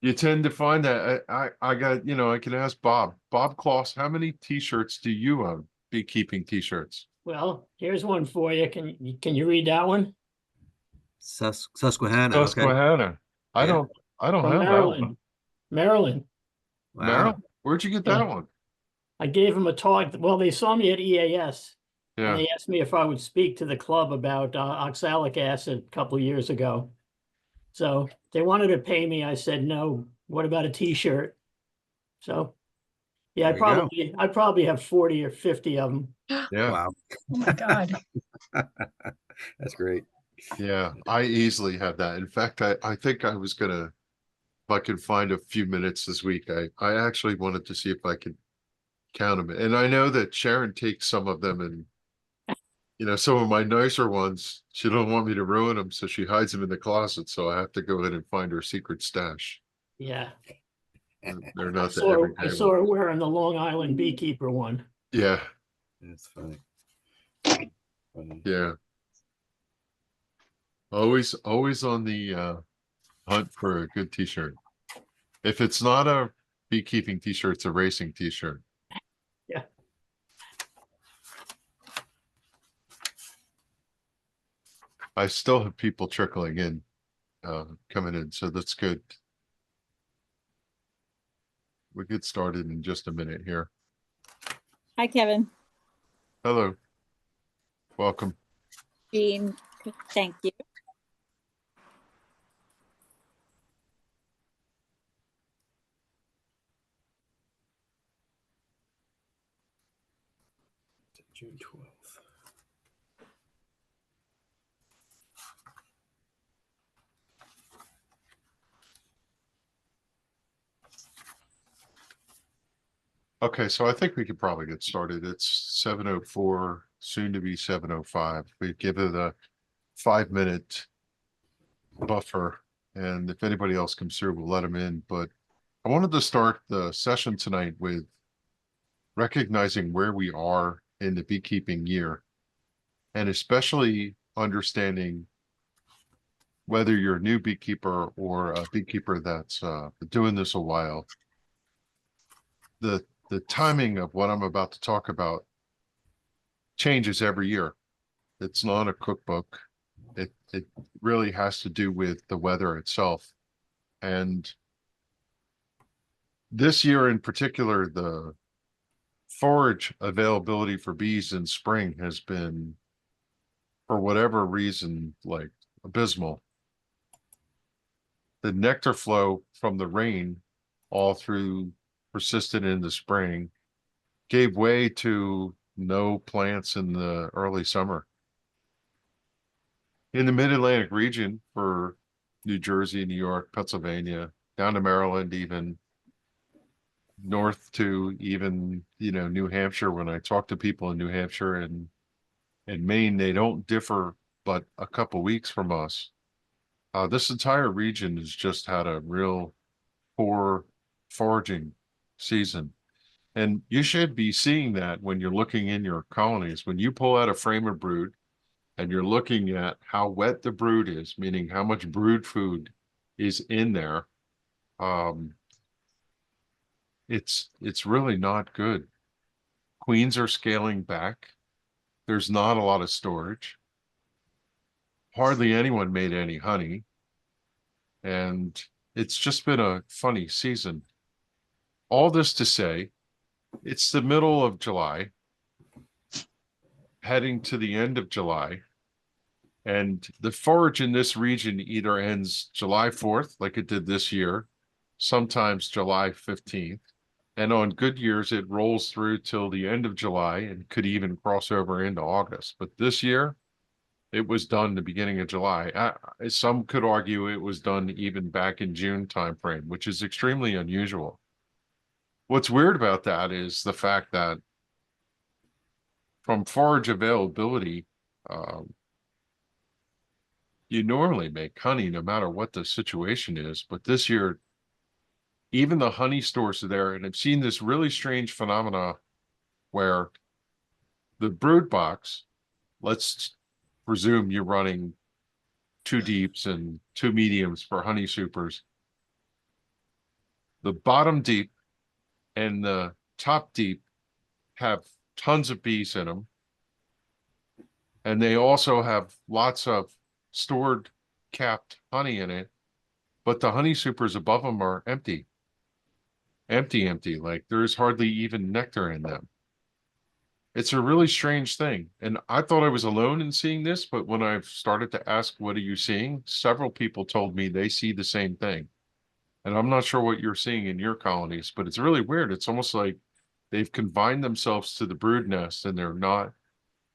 You tend to find that I got, I can ask Bob Kloss, how many t-shirts do you own? Beekeeping t-shirts. Well, here's one for you. Can you read that one? Susquehanna. Okay. Susquehanna. I Yeah. don't I don't From have that one. Maryland. Maryland. Wow. Merrill, where'd you get Yeah. that one? I gave them a talk. Well, they saw me at EAS and Yeah. they asked me if I would speak to the club about oxalic acid a couple of years ago. So they wanted to pay me. I said no. What about a t-shirt? So yeah, There you go. I probably have 40 or 50 of them. Yeah. Wow. Oh my God. That's great. Yeah. I easily have that. In fact, I think I was gonna, if I could find a few minutes this week, I actually wanted to see if I could count them. And I know that Sharon takes some of them and some of my nicer ones, she don't want me to ruin them, so she hides them in the closet. So I have to go ahead and find her secret stash. Yeah. And they're I not the saw everyday I saw ones. her wearing the Long Island beekeeper one. Yeah, That's funny. Funny. yeah. Always on the hunt for a good t-shirt. If it's not a beekeeping t-shirt, it's a racing t-shirt. Yeah. I still have people trickling in, coming in, so that's good. We get started in just a minute here. Hi, Kevin. Hello. Welcome. Jean, thank you. June 12th. Okay, so I think we could probably get started. It's 7:04, soon to be 7:05. We give it a 5-minute buffer, and if anybody else comes through, we'll let them in. But I wanted to start the session tonight with recognizing where we are in the beekeeping year, and especially understanding whether you're a new beekeeper or a beekeeper that's been doing this a while. The timing of what I'm about to talk about changes every year. It's not a cookbook. It really has to do with the weather itself. And this year in particular, the forage availability for bees in spring has been, for whatever reason, like abysmal. The nectar flow from the rain all through persisted in the spring gave way to no plants in the early summer. In the mid-Atlantic region for New Jersey, New York, Pennsylvania, down to Maryland, even north to even, New Hampshire. When I talk to people in New Hampshire and Maine, they don't differ but a couple weeks from us. This entire region has just had a real poor foraging season. And you should be seeing that when you're looking in your colonies. When you pull out a frame of brood and you're looking at how wet the brood is, meaning how much brood food is in there, it's really not good. Queens are scaling back. There's not a lot of storage. Hardly anyone made any honey. And it's just been a funny season. All this to say, it's the middle of July, heading to the end of July. And the forage in this region either ends July 4th, like it did this year, sometimes July 15th. And on good years, it rolls through till the end of July and could even cross over into August. But this year, it was done the beginning of July. Some could argue it was done even back in June timeframe, which is extremely unusual. What's weird about that is the fact that from forage availability, you normally make honey no matter what the situation is. But this year, even the honey stores are there. And I've seen this really strange phenomena where the brood box, let's presume you're running 2 deeps and 2 mediums for honey supers. The bottom deep and the top deep have tons of bees in them. And they also have lots of stored capped honey in it, but the honey supers above them are empty. Empty, like there's hardly even nectar in them. It's a really strange thing. And I thought I was alone in seeing this, but when I've started to ask, what are you seeing? Several people told me they see the same thing. And I'm not sure what you're seeing in your colonies, but it's really weird. It's almost like they've confined themselves to the brood nest and they're not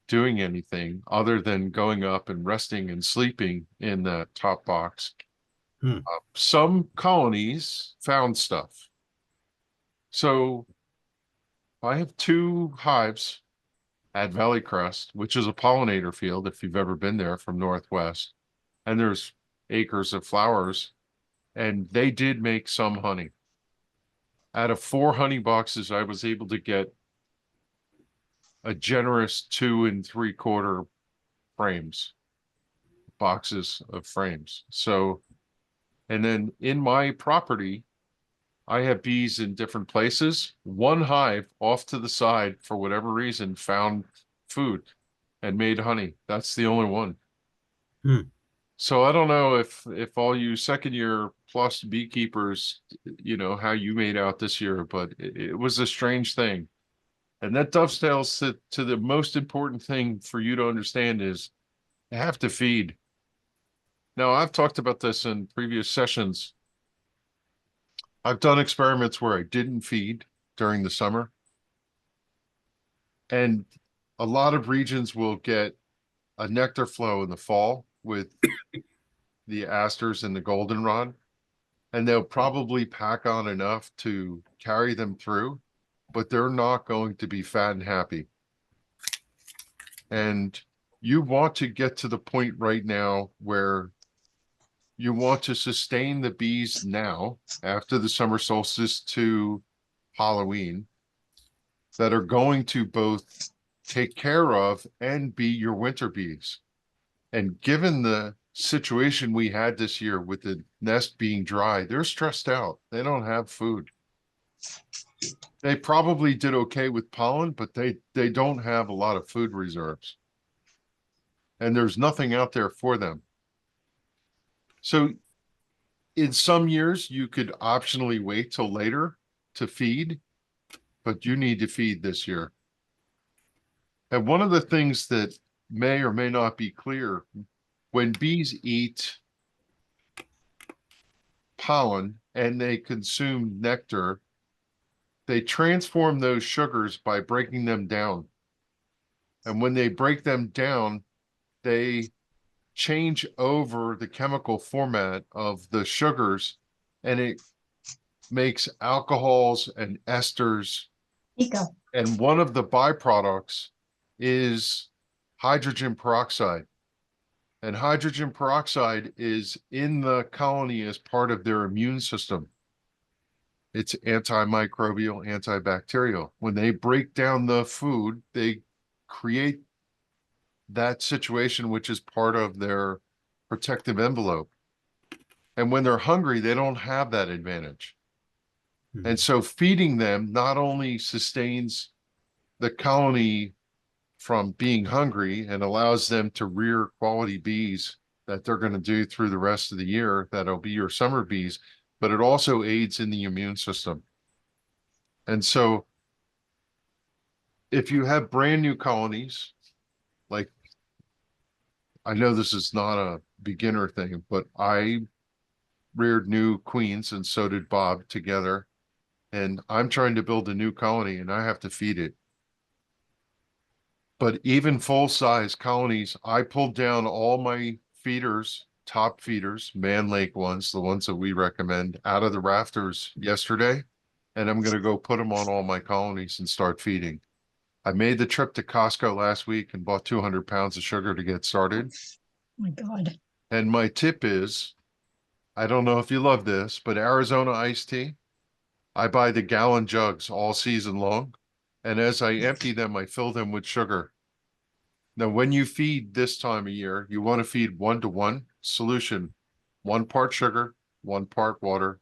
doing anything other than going up and resting and sleeping in the top box. Some colonies found stuff. So I have 2 hives at Valley Crest, which is a pollinator field if you've ever been there from Northwest. And there's acres of flowers, and they did make some honey. Out of 4 honey boxes, I was able to get a generous 2 3/4 frames, boxes of frames. So, and then in my property, I have bees in different places. One hive off to the side, for whatever reason, found food and made honey. That's the only one. So I don't know if all you second year plus beekeepers, you know, how you made out this year, but it was a strange thing. And that dovetails to the most important thing for you to understand is you have to feed. Now, I've talked about this in previous sessions. I've done experiments where I didn't feed during the summer. And a lot of regions will get a nectar flow in the fall with the asters and the goldenrod. And they'll probably pack on enough to carry them through, but they're not going to be fat and happy. And you want to get to the point right now where you want to sustain the bees now after the summer solstice to Halloween that are going to both take care of and be your winter bees. And given the situation we had this year with the nest being dry, they're stressed out. They don't have food. They probably did okay with pollen, but they don't have a lot of food reserves. And there's nothing out there for them. So in some years, you could optionally wait till later to feed, but you need to feed this year. And one of the things that may or may not be clear, when bees eat pollen and they consume nectar, they transform those sugars by breaking them down. And when they break them down, they change over the chemical format of the sugars, and it makes alcohols and esters. Nico. And one of the byproducts is hydrogen peroxide. And hydrogen peroxide is in the colony as part of their immune system. It's antimicrobial, antibacterial. When they break down the food, they create that situation, which is part of their protective envelope. And when they're hungry, they don't have that advantage. And so feeding them not only sustains the colony from being hungry and allows them to rear quality bees that they're going to do through the rest of the year, that'll be your summer bees, but it also aids in the immune system. And so if you have brand new colonies, like, I know this is not a beginner thing, but I reared new queens and so did Bob together. And I'm trying to build a new colony and I have to feed it. But even full-size colonies, I pulled down all my feeders, top feeders, Man Lake ones, the ones that we recommend, out of the rafters yesterday. And I'm going to go put them on all my colonies and start feeding. I made the trip to Costco last week and bought 200 pounds of sugar to get started. Oh my God. And my tip is, I don't know if you love this, but Arizona iced tea, I buy the gallon jugs all season long. And as I empty them, I fill them with sugar. Now, when you feed this time of year, you want to feed 1-to-1 solution, 1 part sugar, 1 part water.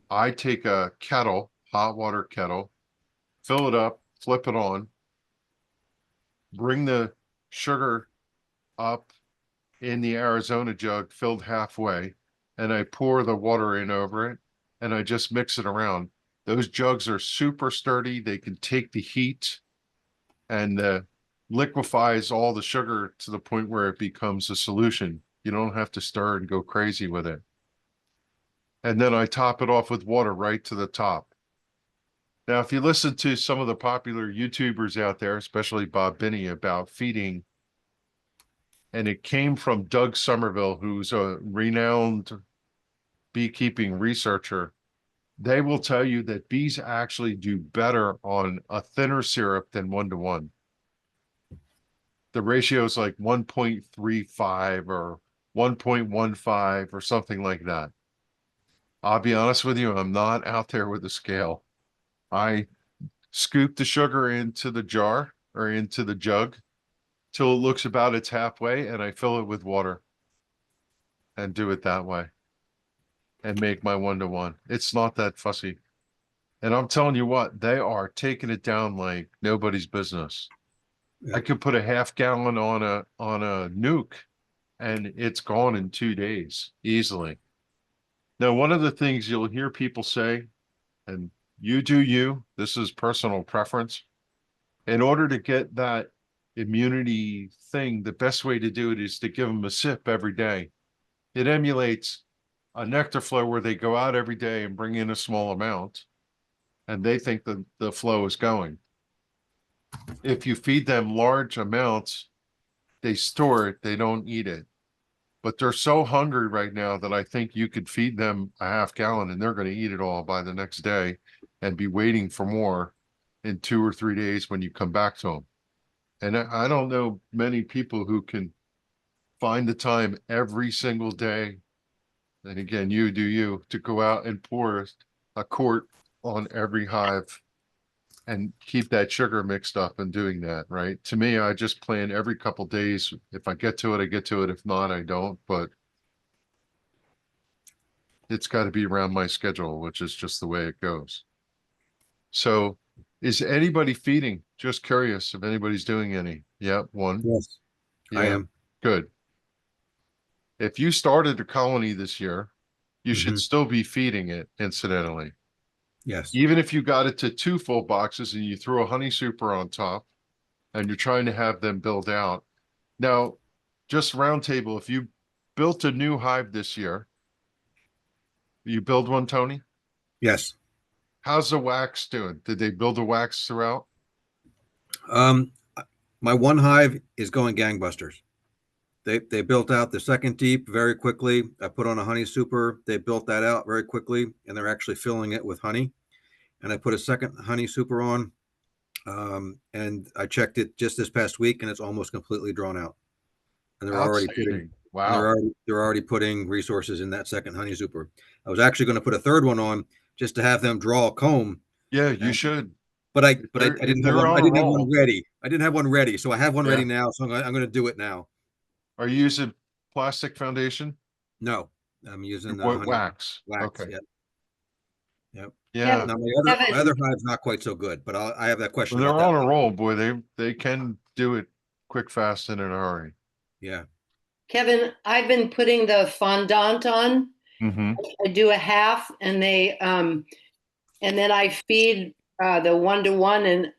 I take a kettle, hot water kettle, fill it up, flip it on, bring the sugar up in the Arizona jug filled halfway, and I pour the water in over it, and I just mix it around. Those jugs are super sturdy. They can take the heat and liquefies all the sugar to the point where it becomes a solution. You don't have to stir and go crazy with it. And then I top it off with water right to the top. Now, if you listen to some of the popular YouTubers out there, especially Bob Binney, about feeding, and it came from Doug Somerville, who's a renowned beekeeping researcher, they will tell you that bees actually do better on a thinner syrup than 1-to-1. The ratio is like 1.35 or 1.15 or something like that. I'll be honest with you, I'm not out there with a scale. I scoop the sugar into the jar or into the jug till it looks about its halfway, and I fill it with water and do it that way and make my 1-to-1. It's not that fussy. And I'm telling you what, they are taking it down like nobody's business. Yeah. I could put a half gallon on a nuke and it's gone in 2 days easily. Now, one of the things you'll hear people say, and you do you, this is personal preference. In order to get that immunity thing, the best way to do it is to give them a sip every day. It emulates a nectar flow where they go out every day and bring in a small amount, and they think that the flow is going. If you feed them large amounts, they store it, they don't eat it. But they're so hungry right now that I think you could feed them a half gallon and they're going to eat it all by the next day and be waiting for more in 2 or 3 days when you come back to them. And I don't know many people who can find the time every single day. And again, you do you, to go out and pour a quart on every hive and keep that sugar mixed up and doing that, right? To me, I just plan every couple days. If I get to it, I get to it. If not, I don't, but it's got to be around my schedule, which is just the way it goes. So is anybody feeding? Just curious if anybody's doing any. Yeah, one. Yes, I Yeah, am. good. If you started a colony this year, you should Mhm. still be feeding it, incidentally. Yes. Even if you got it to 2 full boxes and you threw a honey super on top and you're trying to have them build out. Now, just roundtable, if you built a new hive this year, you build one, Tony? Yes. How's the wax doing? Did they build a wax throughout? Um, my one hive is going gangbusters. They built out the second deep very quickly. I put on a honey super. They built that out very quickly, and they're actually filling it with honey. And I put a second honey super on, and I checked it just this past week, and it's almost completely drawn out. And they're already putting Outstanding. Wow. they're already putting resources in that second honey super. I was actually going to put a third one on just to have them draw a comb, Yeah, you and should. but I If didn't have they're one. on I a didn't have one roll. ready. I didn't have one ready, so I have one Yeah. ready now. So I'm going to do it now. Are you using plastic foundation? No, I'm using the What honey wax? wax. Okay. Yeah. Yep. Yeah. Now Kevin. my other hive's not quite so good, but I have that question When they're about on that. a roll, boy, they can do it quick, fast, and in a hurry. Yeah. Kevin, I've been putting the fondant on. Mm-hmm. I do a half and and then I feed the 1-to-1, and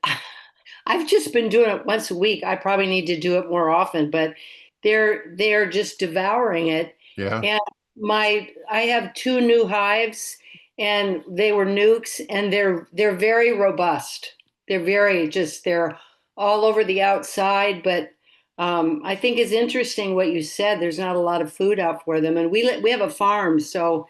I've just been doing it once a week. I probably need to do it more often, but they're just devouring it. Yeah. And I have 2 new hives and they were nukes, and they're very robust. They're all over the outside, but I think it's interesting what you said. There's not a lot of food out for them, and we have a farm, so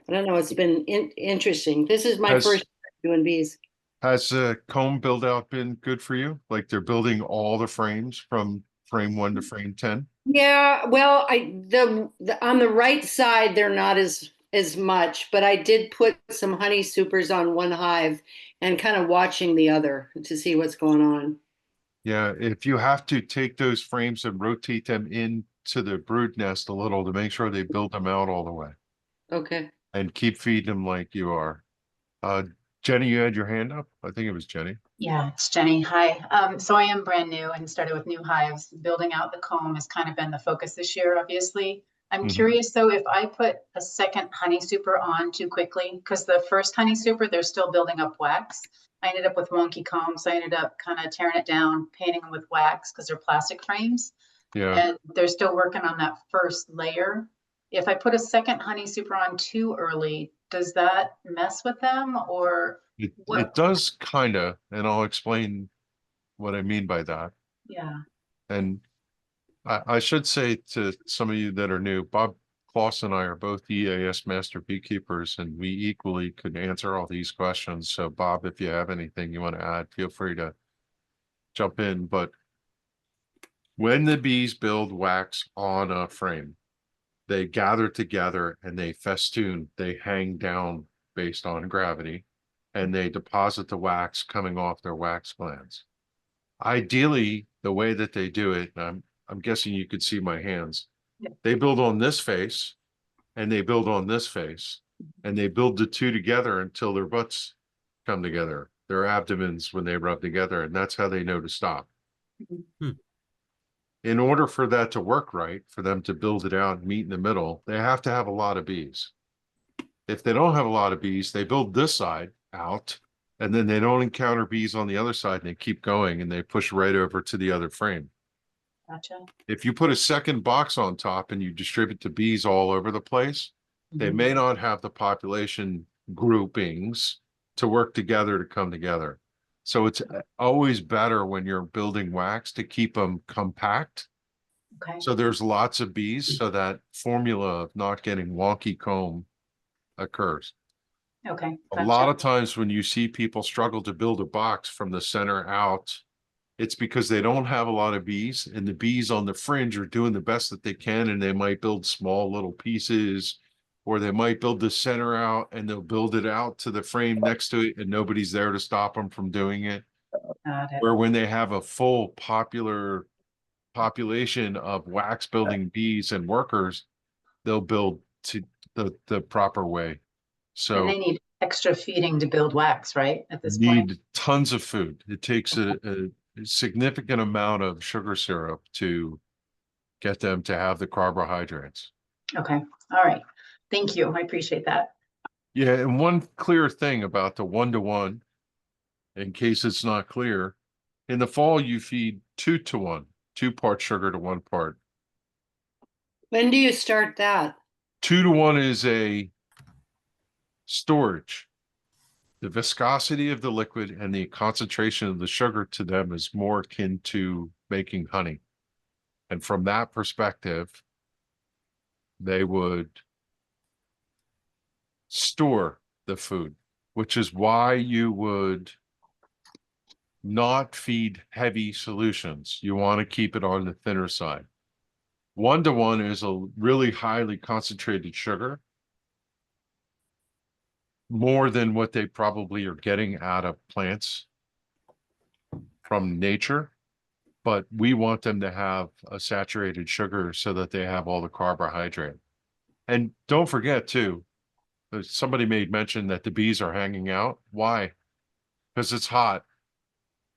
I don't know. It's been interesting. This is my Has- first time doing bees. Has the comb build out been good for you? Like they're building all the frames from frame 1 to frame 10? Yeah, well, the on the right side they're not as much, but I did put some honey supers on one hive and kind of watching the other to see what's going on. Yeah, if you have to take those frames and rotate them into the brood nest a little to make sure they build them out all the way. Okay. and keep feeding them like you are. Jenny, you had your hand up? I think it was Jenny. Yeah, it's Jenny. Hi. So I am brand new and started with new hives. Building out the comb has kind of been the focus this year, obviously. I'm Mhm. curious though, if I put a second honey super on too quickly, because the first honey super, they're still building up wax. I ended up with wonky combs. I ended up kind of tearing it down, painting them with wax because they're plastic frames. Yeah, And they're still working on that first layer. If I put a second honey super on too early, does that mess with them or it what? does kinda, and I'll explain what I mean by that. Yeah. And I should say to some of you that are new, Bob Kloss and I are both EAS master beekeepers, and we equally could answer all these questions. So Bob, if you have anything you want to add, feel free to jump in. But when the bees build wax on a frame, they gather together and they festoon, they hang down based on gravity, and they deposit the wax coming off their wax glands. Ideally, the way that they do it, and I'm guessing you could see my hands. Yeah. They build on this face and they build on this face, and they build the two together until their butts come together, their abdomens when they rub together, and that's how they know to stop. Hmm. In order for that to work right, for them to build it out and meet in the middle, they have to have a lot of bees. If they don't have a lot of bees, they build this side out, and then they don't encounter bees on the other side, and they keep going and they push right over to the other frame. Gotcha. If you put a second box on top and you distribute the bees all over the place, they Mhm. may not have the population groupings to work together to come together. So it's always better when you're building wax to keep them compact. Okay. So there's lots of bees, so that formula of not getting wonky comb occurs. Okay. A lot Gotcha. of times when you see people struggle to build a box from the center out, it's because they don't have a lot of bees, and the bees on the fringe are doing the best that they can, and they might build small little pieces, or they might build the center out and they'll build it out to the frame next to it and nobody's there to stop them from doing it. Got it. Where when they have a full population of wax building bees and workers, they'll build to the proper way. And So they need extra feeding to build wax, right? At this point. need tons of food. It takes a significant amount of sugar syrup to get them to have the carbohydrates. Okay. All right. Thank you. I appreciate that. Yeah, and one clear thing about the 1-to-1, in case it's not clear, in the fall you feed 2-to-1, 2 parts sugar to 1 part. When do you start that? 2-to-1 is a storage. The viscosity of the liquid and the concentration of the sugar to them is more akin to making honey. And from that perspective, they would store the food, which is why you would not feed heavy solutions. You want to keep it on the thinner side. 1-to-1 is a really highly concentrated sugar, more than what they probably are getting out of plants from nature. But we want them to have a saturated sugar so that they have all the carbohydrate. And don't forget too, somebody made mention that the bees are hanging out. Why? Because it's hot.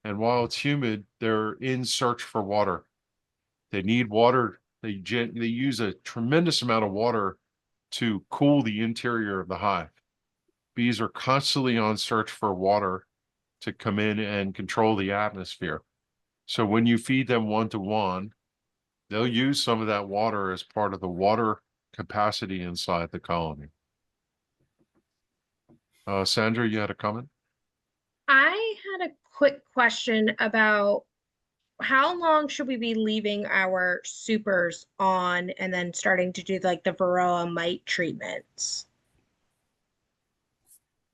And while it's humid, they're in search for water. They need water. They use a tremendous amount of water to cool the interior of the hive. Bees are constantly on search for water to come in and control the atmosphere. So when you feed them 1-to-1, they'll use some of that water as part of the water capacity inside the colony. Sandra, you had a comment? I had a quick question about how long should we be leaving our supers on and then starting to do like the Varroa mite treatments?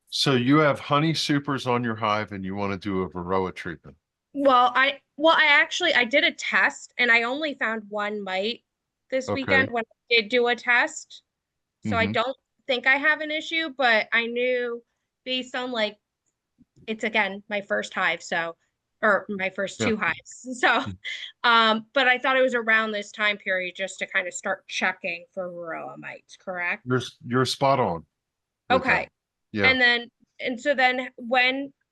So you have honey supers on your hive and you want to do a Varroa treatment. I did a test and I only found one mite this Okay. weekend when I did do a test. So I Mhm. don't think I have an issue, but I knew based on like it's again my first hive, or my first Yeah. 2 hives. So but I thought it was around this time period just to kind of start checking for Varroa mites, correct? You're spot on. with that. Okay. Yeah, And so then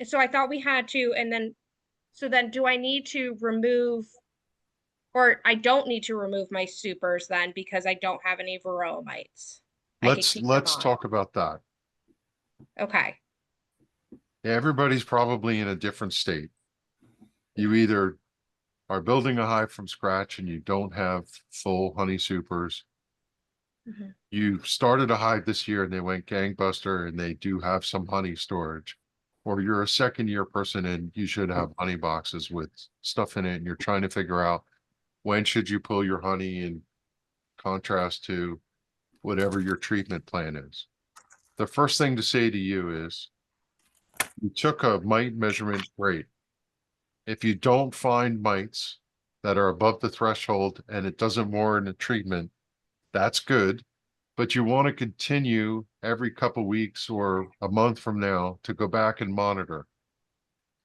so I thought we had to, so then do I need to remove, or I don't need to remove my supers then because I don't have any varroa mites? I could keep them let's on. talk about that. Okay. Yeah, everybody's probably in a different state. You either are building a hive from scratch and you don't have full honey supers. Mhm. You started a hive this year and they went gangbuster and they do have some honey storage. Or you're a second year person and you should have honey boxes with stuff in it and you're trying to figure out when should you pull your honey in contrast to whatever your treatment plan is. The first thing to say to you is you took a mite measurement, great. If you don't find mites that are above the threshold and it doesn't warrant a treatment, that's good. But you want to continue every couple weeks or a month from now to go back and monitor.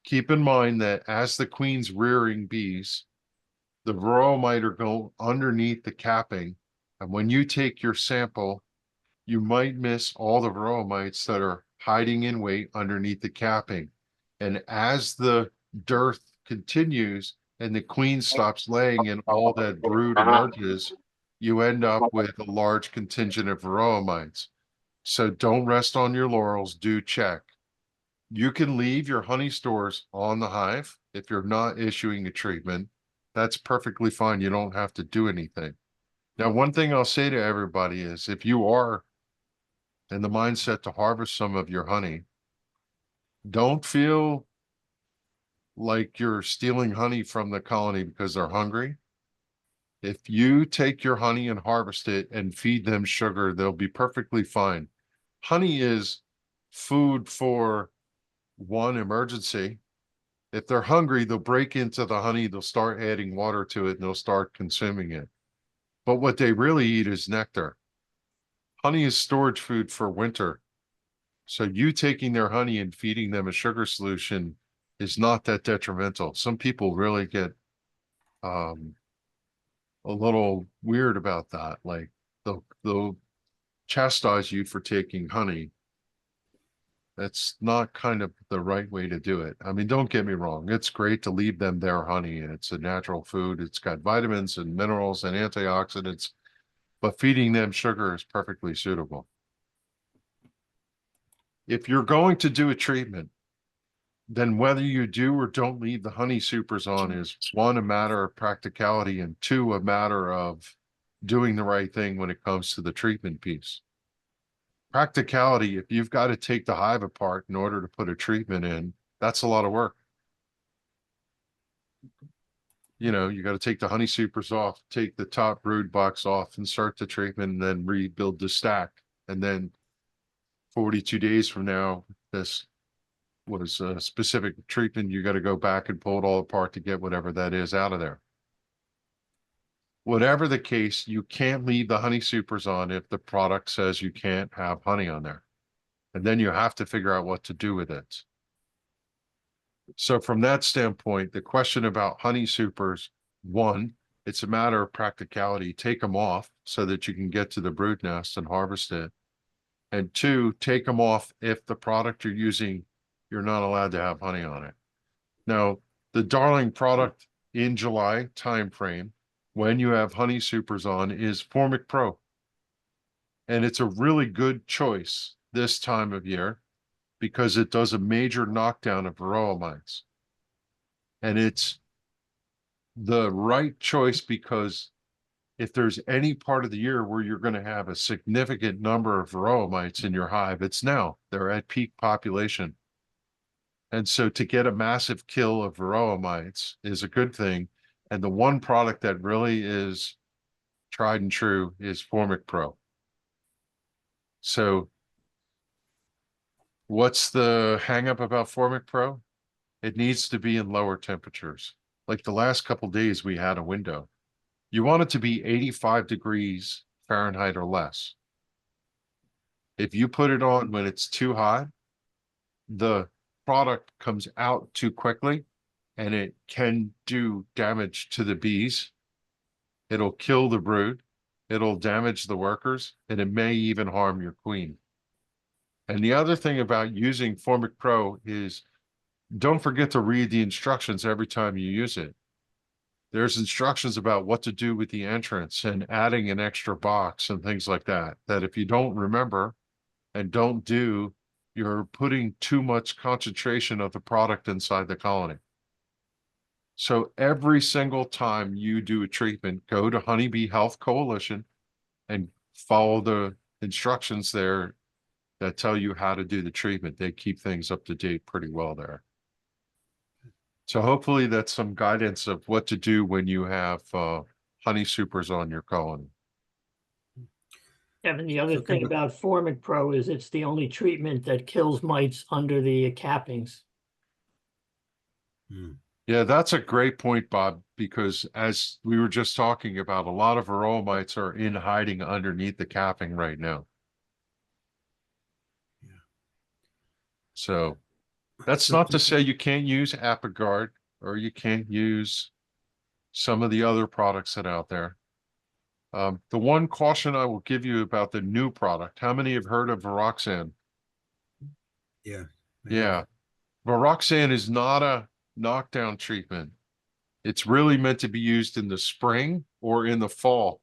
Keep in mind that as the queen's rearing bees, the varroa mite are go underneath the capping. And when you take your sample, you might miss all the varroa mites that are hiding in wait underneath the capping. And as the dearth continues and the queen stops laying and all that brood emerges, you end up with a large contingent of varroa mites. So don't rest on your laurels, do check. You can leave your honey stores on the hive if you're not issuing a treatment. That's perfectly fine. You don't have to do anything. Now, one thing I'll say to everybody is if you are in the mindset to harvest some of your honey, don't feel like you're stealing honey from the colony because they're hungry. If you take your honey and harvest it and feed them sugar, they'll be perfectly fine. Honey is food for one emergency. If they're hungry, they'll break into the honey, they'll start adding water to it, and they'll start consuming it. But what they really eat is nectar. Honey is storage food for winter. So you taking their honey and feeding them a sugar solution is not that detrimental. Some people really get a little weird about that. Like they'll chastise you for taking honey. That's not kind of the right way to do it. I mean, don't get me wrong. It's great to leave them their honey and it's a natural food. It's got vitamins and minerals and antioxidants, but feeding them sugar is perfectly suitable. If you're going to do a treatment, then whether you do or don't leave the honey supers on is one, a matter of practicality, and two, a matter of doing the right thing when it comes to the treatment piece. Practicality, if you've got to take the hive apart in order to put a treatment in, that's a lot of work. You know, you got to take the honey supers off, take the top brood box off, insert the treatment, and then rebuild the stack. And then 42 days from now, this was a specific treatment. You got to go back and pull it all apart to get whatever that is out of there. Whatever the case, you can't leave the honey supers on if the product says you can't have honey on there. And then you have to figure out what to do with it. So from that standpoint, the question about honey supers, one, it's a matter of practicality. Take them off so that you can get to the brood nest and harvest it. And two, take them off if the product you're using, you're not allowed to have honey on it. Now, the darling product in July timeframe, when you have honey supers on, is Formic Pro. And it's a really good choice this time of year because it does a major knockdown of varroa mites. And it's the right choice because if there's any part of the year where you're going to have a significant number of varroa mites in your hive, it's now. They're at peak population. And so to get a massive kill of varroa mites is a good thing. And the one product that really is tried and true is Formic Pro. So what's the hang up about Formic Pro? It needs to be in lower temperatures. Like the last couple of days, we had a window. You want it to be 85 degrees Fahrenheit or less. If you put it on when it's too hot, the product comes out too quickly and it can do damage to the bees. It'll kill the brood. It'll damage the workers and it may even harm your queen. And the other thing about using Formic Pro is don't forget to read the instructions every time you use it. There's instructions about what to do with the entrance and adding an extra box and things like that, that if you don't remember and don't do, you're putting too much concentration of the product inside the colony. So every single time you do a treatment, go to Honeybee Health Coalition and follow the instructions there that tell you how to do the treatment. They keep things up to date pretty well there. So hopefully that's some guidance of what to do when you have honey supers on your colony. Kevin, the other So thing Kevin- about Formic Pro is it's the only treatment that kills mites under the cappings. Yeah, that's a great point, Bob, because as we were just talking about, a lot of varroa mites are in hiding underneath the capping right now. Yeah. So that's not to say you can't use Apigard or you can't use some of the other products that are out there. The one caution I will give you about the new product, how many have heard of Varoxan? Yeah. Yeah. Varoxan is not a knockdown treatment. It's really meant to be used in the spring or in the fall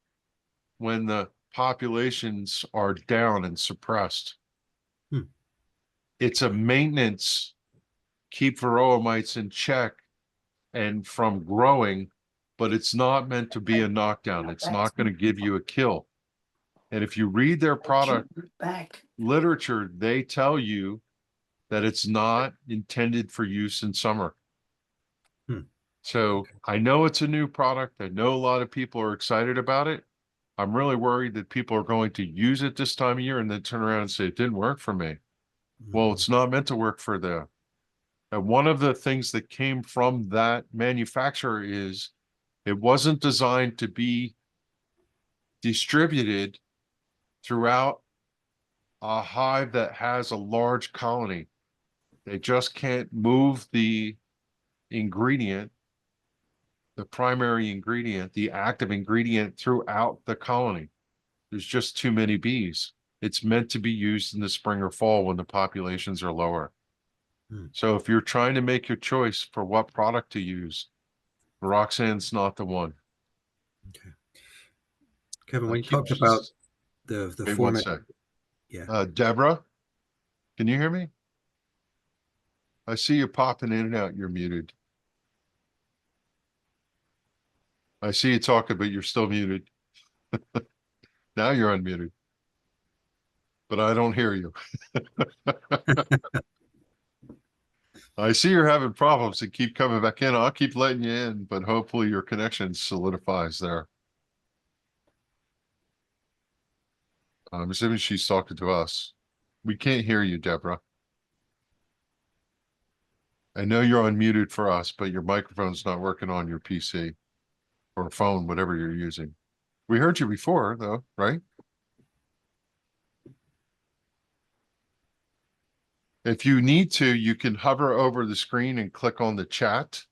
when the populations are down and suppressed. It's a maintenance, keep varroa mites in check and from growing, but it's not meant to be a knockdown. It's not going to give you a kill. And if you read their product literature, they tell you that it's not intended for use in summer. So I know it's a new product. I know a lot of people are excited about it. I'm really worried that people are going to use it this time of year and then turn around and say, it didn't work for me. Well, it's not meant to work for them. And one of the things that came from that manufacturer is it wasn't designed to be distributed throughout a hive that has a large colony. They just can't move the ingredient, the primary ingredient, the active ingredient throughout the colony. There's just too many bees. It's meant to be used in the spring or fall when the populations are lower. So if you're trying to make your choice for what product to use, Varoxan's not the one. Okay. Kevin, when you Keep talked just- about the Wait one Formic, sec. yeah, Deborah, can you hear me? I see you popping in and out. You're muted. I see you talking, but you're still muted. Now you're unmuted. But I don't hear you. I see you're having problems and keep coming back in. I'll keep letting you in, but hopefully your connection solidifies there. I'm assuming she's talking to us. We can't hear you, Deborah. I know you're unmuted for us, but your microphone's not working on your PC or phone, whatever you're using. We heard you before, though, right? If you need to, you can hover over the screen and click on the chat.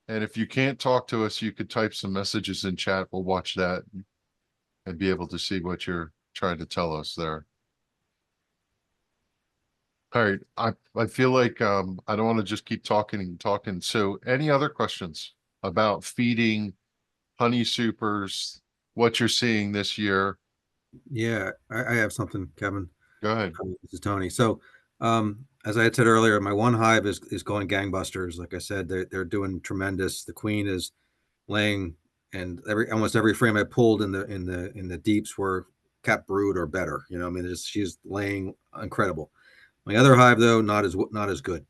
And if you can't talk to us, you could type some messages in chat. We'll watch that and be able to see what you're trying to tell us there. All right, I feel like I don't want to just keep talking and talking. So any other questions about feeding honey supers, what you're seeing this year? yeah, I have something, Kevin. Go ahead. This is Tony. So, as I had said earlier, my one hive is going gangbusters. Like I said, they're doing tremendous. The queen is laying, and almost every frame I pulled in the deeps were cap brood or better. You know, I mean, she's laying incredible. My other hive, though, not as good.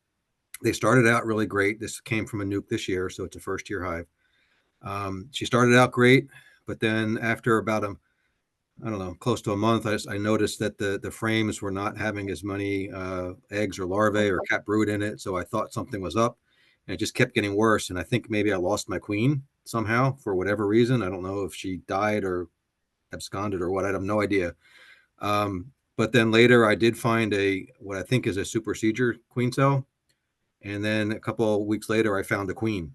They started out really great. This came from a nuke this year, so it's a first year hive. She started out great, but then after about I don't know, close to a month, I noticed that the frames were not having as many eggs or larvae or cap brood in it. So I thought something was up, and it just kept getting worse. And I think maybe I lost my queen somehow for whatever reason. I don't know if she died or absconded or what. I have no idea. But then later I did find what I think is a super seizure queen cell. And then a couple of weeks later, I found a queen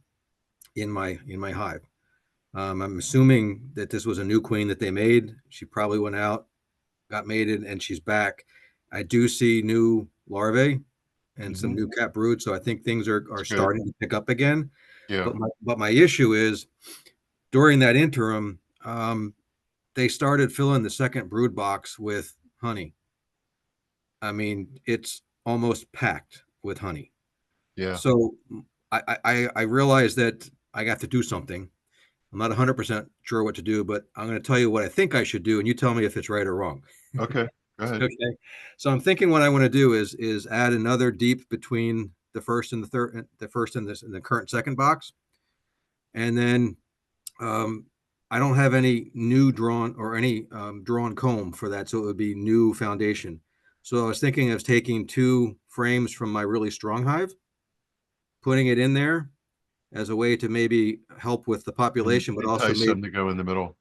in my hive. I'm assuming that this was a new queen that they made. She probably went out, got mated, and she's back. I do see new larvae and some Mhm. new cap brood. So I think things are good. starting to pick up again. Yeah, But my issue is during that interim, they started filling the second brood box with honey. I mean, it's almost packed with honey. yeah, So I realize that I got to do something. I'm not 100% sure what to do, but I'm going to tell you what I think I should do, and you tell me if it's right or wrong. okay, go ahead. Okay. So I'm thinking what I want to do is add another deep between the first and the third, the first and this and the current second box, and then um, I don't have any new drawn or any drawn comb for that, so it would be new foundation. So I was thinking of taking 2 frames from my really strong hive, putting it in there as a way to maybe help with the population, but also Entice maybe, them to go in the middle.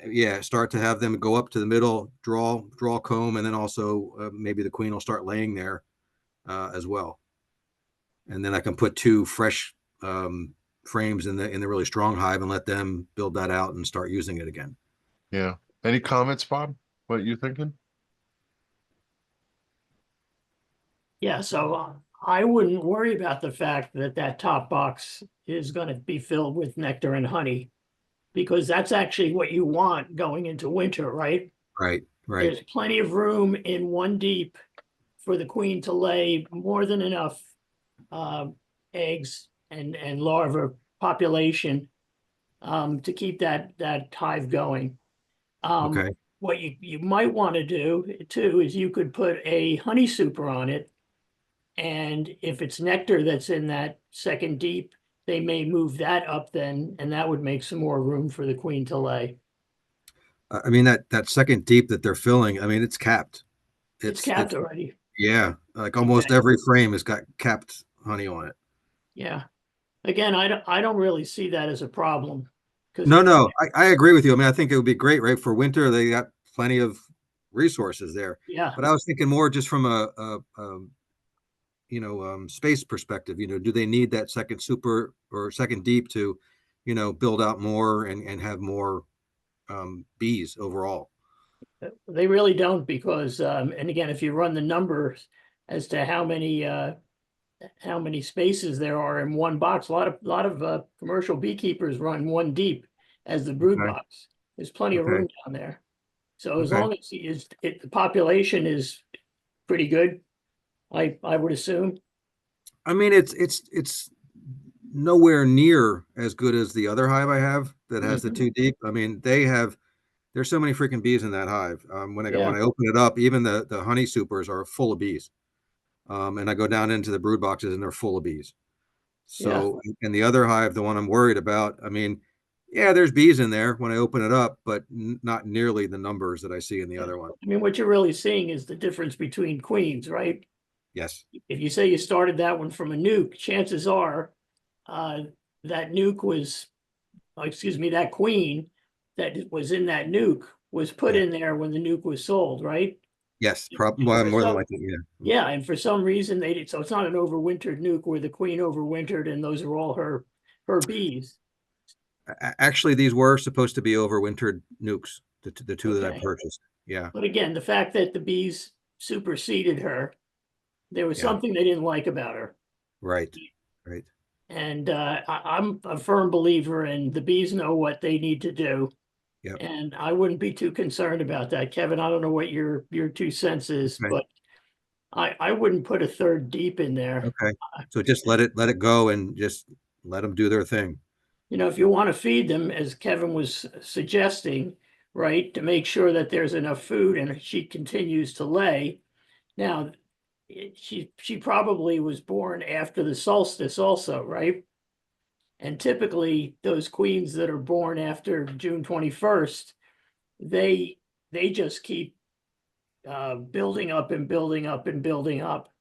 yeah, start to have them go up to the middle, draw comb, and then also maybe the queen will start laying there as well. And then I can put 2 fresh frames in the really strong hive and let them build that out and start using it again. Yeah. Any comments, Bob? What you thinking? Yeah, so I wouldn't worry about the fact that that top box is going to be filled with nectar and honey, because that's actually what you want going into winter, right? Right. There's plenty of room in one deep for the queen to lay more than enough eggs and larva population to keep that hive going. Okay. What you might want to do too is you could put a honey super on it, and if it's nectar that's in that second deep, they may move that up then, and that would make some more room for the queen to lay. I mean that second deep that they're filling, I mean it's capped. It's capped already. Yeah, like almost every frame has got capped honey on it. Yeah. Again, I don't really see that as a problem. No, I agree with you. I mean, I think it would be great, right? For winter, they got plenty of resources there. Yeah, But I was thinking more just from a space perspective. Do they need that second super or second deep to, build out more and have more bees overall? they really don't, because and again, if you run the numbers as to how many spaces there are in one box, a lot of commercial beekeepers run one deep as the brood Okay. box. There's plenty of Okay. room down there. So as Okay. long as the population is pretty good, I would assume. I mean, it's nowhere near as good as the other hive I have that has the 2 deep. I mean, there's so many freaking bees in that hive. When I Yeah. open it up, even the honey supers are full of bees. And I go down into the brood boxes and they're full of bees. So in the other hive, the one I'm worried about, I mean, yeah, there's bees in there when I open it up, but not nearly the numbers that I see in the other one. I mean, what you're really seeing is the difference between queens, right? Yes. If you say you started that one from a nuke, chances are that nuke was, that queen that was in that nuke was put Yeah. in there when the nuke was sold, right? Yes. For More than some- likely. Yeah. Yeah, and for some reason they did, so it's not an overwintered nuke where the queen overwintered and those are all her bees. Actually, these were supposed to be overwintered nukes, the 2 that I Okay. purchased. Yeah. But again, the fact that the bees superseded her, there was Yeah. something they didn't like about her. Right. Right. And I'm a firm believer in the bees know what they need to do. Yep. And I wouldn't be too concerned about that. Kevin, I don't know what your 2 cents is, Okay. but I wouldn't put a third deep in there. Okay. So just let it go and just let them do their thing. If you want to feed them, as Kevin was suggesting, right, to make sure that there's enough food and she continues to lay. Now, she probably was born after the solstice also, right? And typically those queens that are born after June 21st, they just keep building up and building up and building up.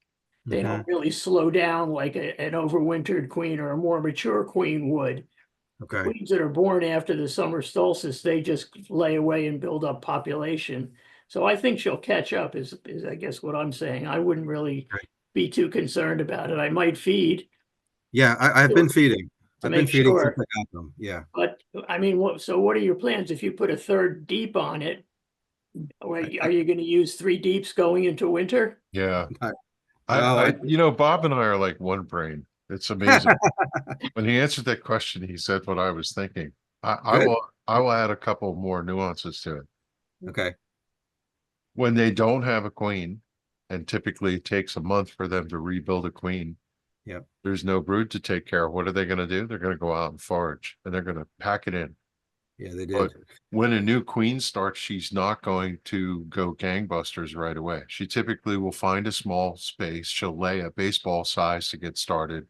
They Mhm. don't really slow down like an overwintered queen or a more mature queen would. Okay. Queens that are born after the summer solstice, they just lay away and build up population. So I think she'll catch up is I guess what I'm saying. I wouldn't really Right. be too concerned about it. I might feed Yeah, I've been feeding. to I've been make feeding sure. since I got them. Yeah. But I mean, what are your plans? If you put a third deep on it, Are you gonna use 3 deeps going into winter? Yeah. I- I, No, you know, Bob and I are like one brain. It's amazing. When he answered that question, he said what I was thinking. Good. I will add a couple more nuances to it. Okay. When they don't have a queen, and typically it takes a month for them to rebuild a queen. Yep. There's no brood to take care of. What are they going to do? They're going to go out and forage and they're going to pack it in. Yeah, they But did. when a new queen starts, she's not going to go gangbusters right away. She typically will find a small space. She'll lay a baseball size to get started.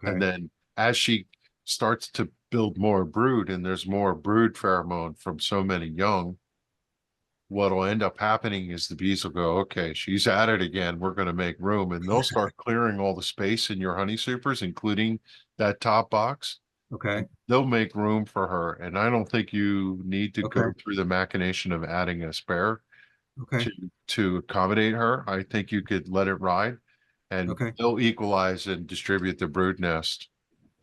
And Okay. then as she starts to build more brood and there's more brood pheromone from so many young, what'll end up happening is the bees will go, okay, she's at it again. We're going to make room. And they'll start clearing all the space in your honey supers, including that top box. Okay. They'll make room for her. And I don't think you need to go Okay. through the machination of adding a spare Okay. to accommodate her. I think you could let it ride and Okay. they'll equalize and distribute the brood nest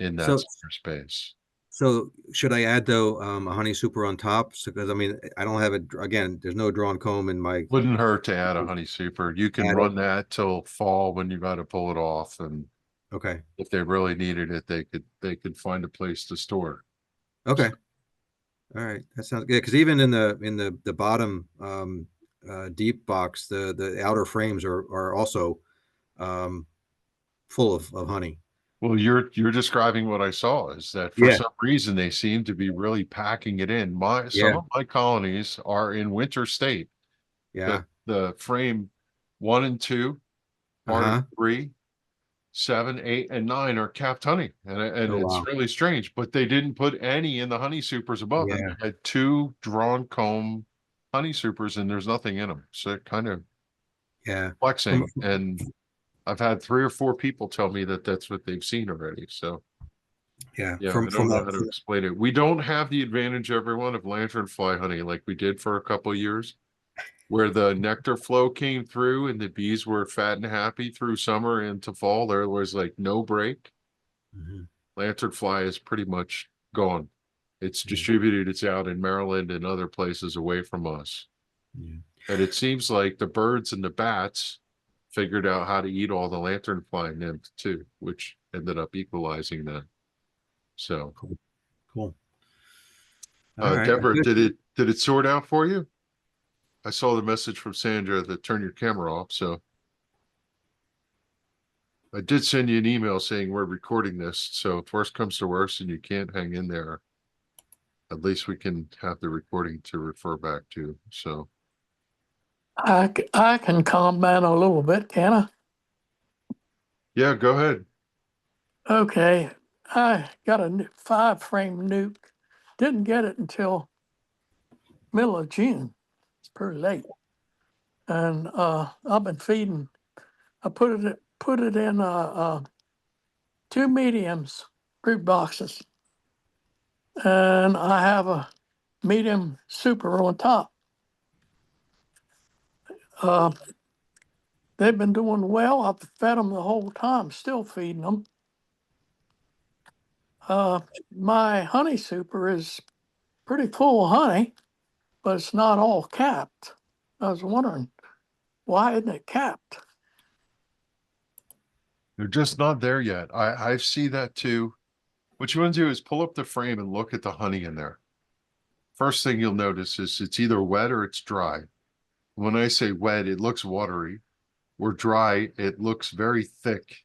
in that So- spare space. So should I add though a honey super on top? So, because I mean, I don't have it again. There's no drawn comb in my. Wouldn't hurt to add a honey super. You can Add it. run that till fall when you got to pull it off. And Okay. if they really needed it, they could find a place to store. Okay. All right. That sounds good. Because even in the bottom deep box, the outer frames are also full of honey. Well, you're describing what I saw is that for Yeah. some reason they seem to be really packing it in. Some Yeah. of my colonies are in winter state. Yeah. The frame 1 and 2, part Uh-huh. of 3, 7, 8, and 9 are capped honey, and Oh, it's wow. really strange. But they didn't put any in the honey supers above. And Yeah. they had 2 drawn comb honey supers, and there's nothing in them. So it kind of Yeah. flexing. And I've had 3 or 4 people tell me that that's what they've seen already. So Yeah. yeah, I From don't know how to explain it. We don't have the advantage, everyone, of lanternfly honey like we did for a couple of years, where the nectar flow came through and the bees were fat and happy through summer into fall. There was like no break. Mhm. Lanternfly is pretty much gone. It's Yeah. distributed. It's out in Maryland and other places away from us. Yeah. And it seems like the birds and the bats figured out how to eat all the lanternfly nymphs too, which ended up equalizing that. So, Cool. All right. Deborah, Good. did it sort out for you? I saw the message from Sandra that turn your camera off, so I did send you an email saying we're recording this, so if worst comes to worst and you can't hang in there, at least we can have the recording to refer back to. So I can comment a little bit, can I? yeah, go ahead. Okay, I got a 5-frame nuke. Didn't get it until middle of June. It's pretty late. And I've been feeding. I put it in 2 mediums, brood boxes, and I have a medium super on top. They've been doing well. I've fed them the whole time, still feeding them. My honey super is pretty full of honey, but it's not all capped. I was wondering, why isn't it capped? They're just not there yet. I see that too. What you want to do is pull up the frame and look at the honey in there. First thing you'll notice is it's either wet or it's dry. When I say wet, it looks watery. Or dry, it looks very thick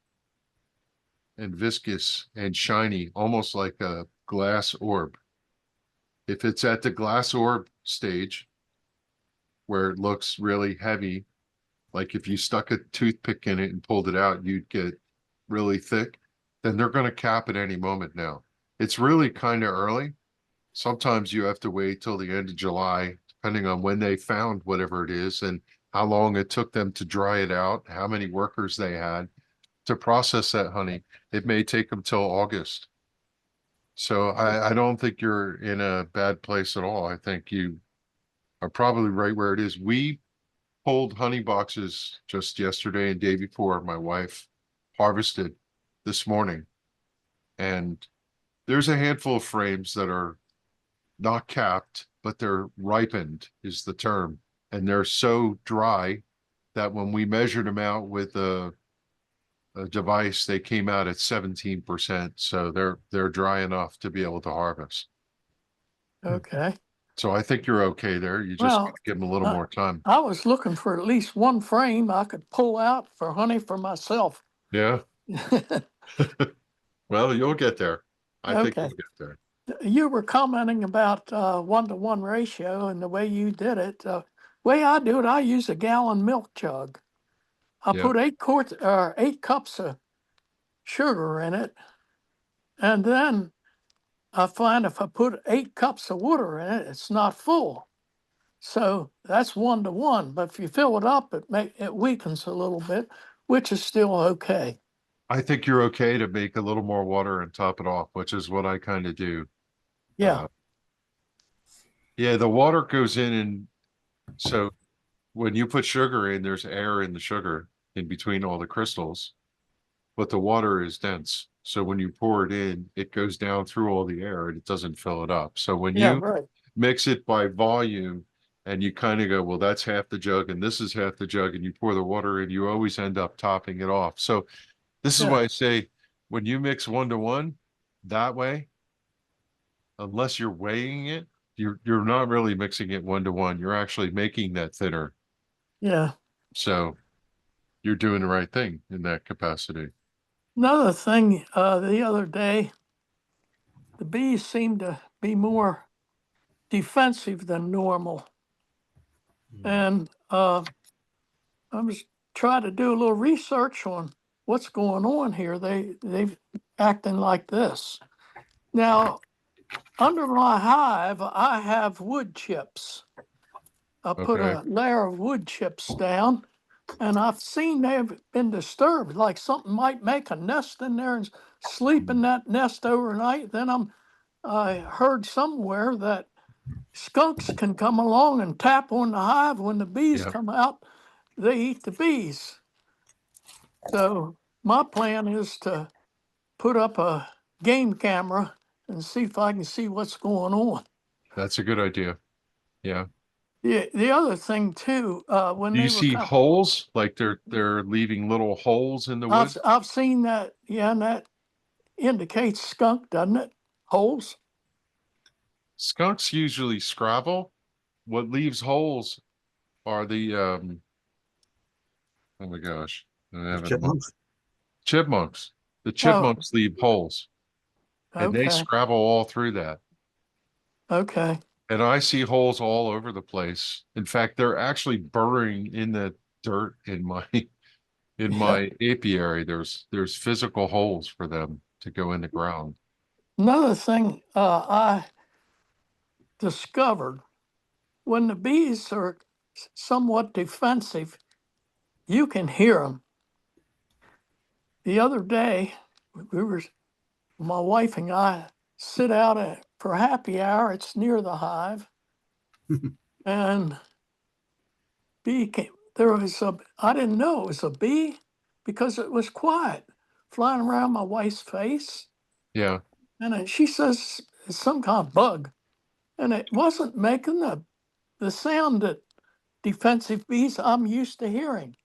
and viscous and shiny, almost like a glass orb. If it's at the glass orb stage, where it looks really heavy, like if you stuck a toothpick in it and pulled it out, you'd get really thick, then they're going to cap at any moment now. It's really kind of early. Sometimes you have to wait till the end of July, depending on when they found whatever it is and how long it took them to dry it out, how many workers they had to process that honey. It may take them till August. So I don't think you're in a bad place at all. I think you are probably right where it is. We pulled honey boxes just yesterday and day before. My wife harvested this morning. And there's a handful of frames that are not capped, but they're ripened is the term. and they're so dry that when we measured them out with a device, they came out at 17%. So they're dry enough to be able to harvest. Okay. So I think you're okay there. You just Well, gotta give them a little more time. I was looking for at least one frame I could pull out for honey for myself. Yeah. Well, you'll get there. I think Okay. you'll get there. You were commenting about 1-to-1 ratio and the way you did it. Way I do it, I use a gallon milk jug. I Yeah. put 8 cups of sugar in it, and then I find if I put 8 cups of water in it, it's not full. So that's 1-to-1. But if you fill it up, it weakens a little bit, which is still okay. I think you're okay to make a little more water and top it off, which is what I kind of do. Yeah. Yeah, the water goes in, and so when you put sugar in, there's air in the sugar in between all the crystals, but the water is dense. So when you pour it in, it goes down through all the air and it doesn't fill it up. So when Yeah, you right. mix it by volume and you kind of go, well, that's half the jug and this is half the jug, and you pour the water in, you always end up topping it off. So this is Yeah. why I say when you mix 1-to-1 that way, unless you're weighing it, you're not really mixing it 1-to-1. You're actually making that thinner. Yeah. So you're doing the right thing in that capacity. Another thing, the other day, the bees seemed to be more defensive than normal. And I was trying to do a little research on what's going on here. They've acting like this. Now, under my hive, I have wood chips. I put Okay. a layer of wood chips down, and I've seen they've been disturbed, like something might make a nest in there and sleep in that nest overnight. Then I heard somewhere that skunks can come along and tap on the hive when the bees Yeah. come out. They eat the bees. So my plan is to put up a game camera and see if I can see what's going on. That's a good idea. Yeah. The other thing too, when Do they you were see holes? Like they're leaving little holes in the wood? I've seen that, yeah, and that indicates skunk, doesn't it? Holes. Skunks usually scrabble. What leaves holes are the oh my gosh. I have it in my- Chipmunks? Chipmunks. The chipmunks leave holes and they Okay, scrabble all through that. okay. And I see holes all over the place. In fact, they're actually burrowing in the dirt in my apiary. There's physical holes for them to go in the ground. Another thing I discovered, when the bees are somewhat defensive, you can hear them. The other day, my wife and I sit out for happy hour. It's near the hive. And I didn't know it was a bee because it was quiet, flying around my wife's face. Yeah. And she says it's some kind of bug. And it wasn't making the sound that defensive bees I'm used to hearing.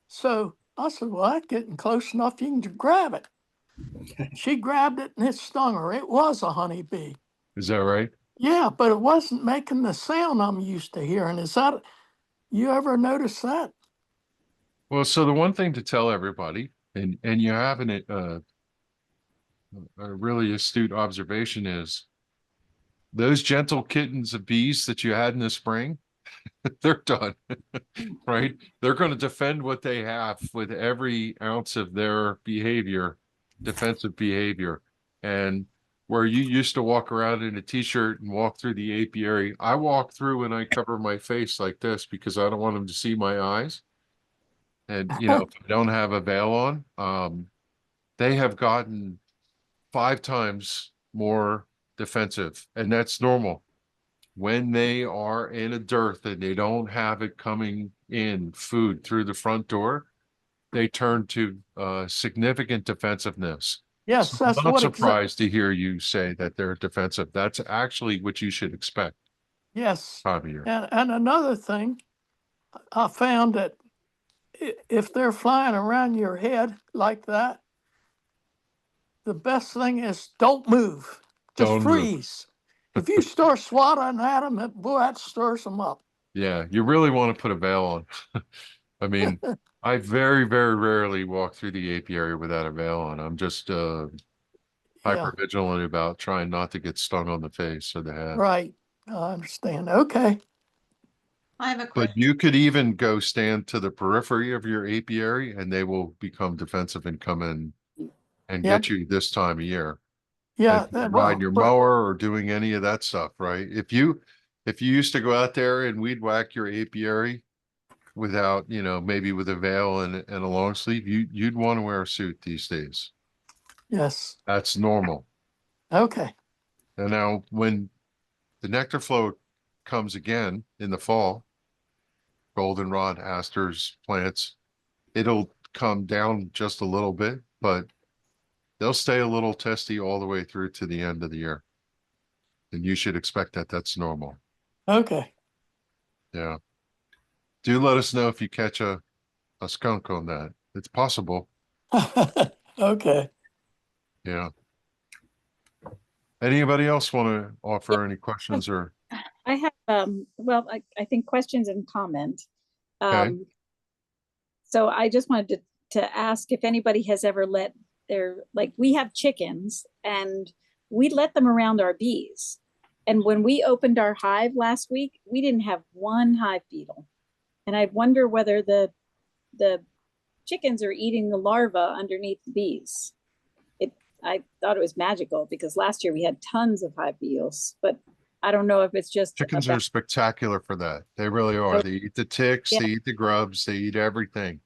So I said, well, that's getting close enough. You can grab it. She grabbed it and it stung her. It was a honeybee. Is that right? Yeah, but it wasn't making the sound I'm used to hearing. You ever notice that? Well, so the one thing to tell everybody, and you have a really astute observation, is those gentle kittens of bees that you had in the spring, they're done, right? They're going to defend what they have with every ounce of their behavior, defensive behavior. And where you used to walk around in a t-shirt and walk through the apiary, I walk through and I cover my face like this because I don't want them to see my eyes. And, if I don't have a veil on, they have gotten 5 times more defensive, and that's normal. When they are in a dearth and they don't have it coming in food through the front door, they turn to significant defensiveness. Yes, So that's I'm not what surprised to hear you say that they're defensive. That's actually what you should expect Yes. time of year. And another thing, I found that if they're flying around your head like that, the best thing is don't move. Just Don't move. freeze. If you start swatting at them, boy, that stirs them up. Yeah, you really want to put a veil on. I mean, I very, very rarely walk through the apiary without a veil on. I'm just Yeah, hyper vigilant about trying not to get stung on the face or the head. right. I understand. Okay. I have a quick, But you could even go stand to the periphery of your apiary and they will become defensive and come in and Yep. get you this time of year. Yeah. Like riding your mower or doing any of that stuff, right? If you used to go out there and weed whack your apiary without, maybe with a veil and a long sleeve, you'd want to wear a suit these days. Yes. That's normal. Okay. And now when the nectar flow comes again in the fall, goldenrod, asters, plants, it'll come down just a little bit, but they'll stay a little testy all the way through to the end of the year. And you should expect that that's normal. Okay. Yeah. Do let us know if you catch a skunk on that. It's possible. Okay. Yeah. Anybody else want to offer any questions or? I have, well, I think questions and comment. Okay. So I just wanted to ask if anybody has ever let we have chickens and we let them around our bees. And when we opened our hive last week, we didn't have one hive beetle. And I wonder whether the chickens are eating the larvae underneath the bees. I thought it was magical because last year we had tons of hive beetles, but I don't know if it's just Chickens are spectacular for that. They really are. Oh, They eat the ticks, yeah. they eat the grubs, they eat everything.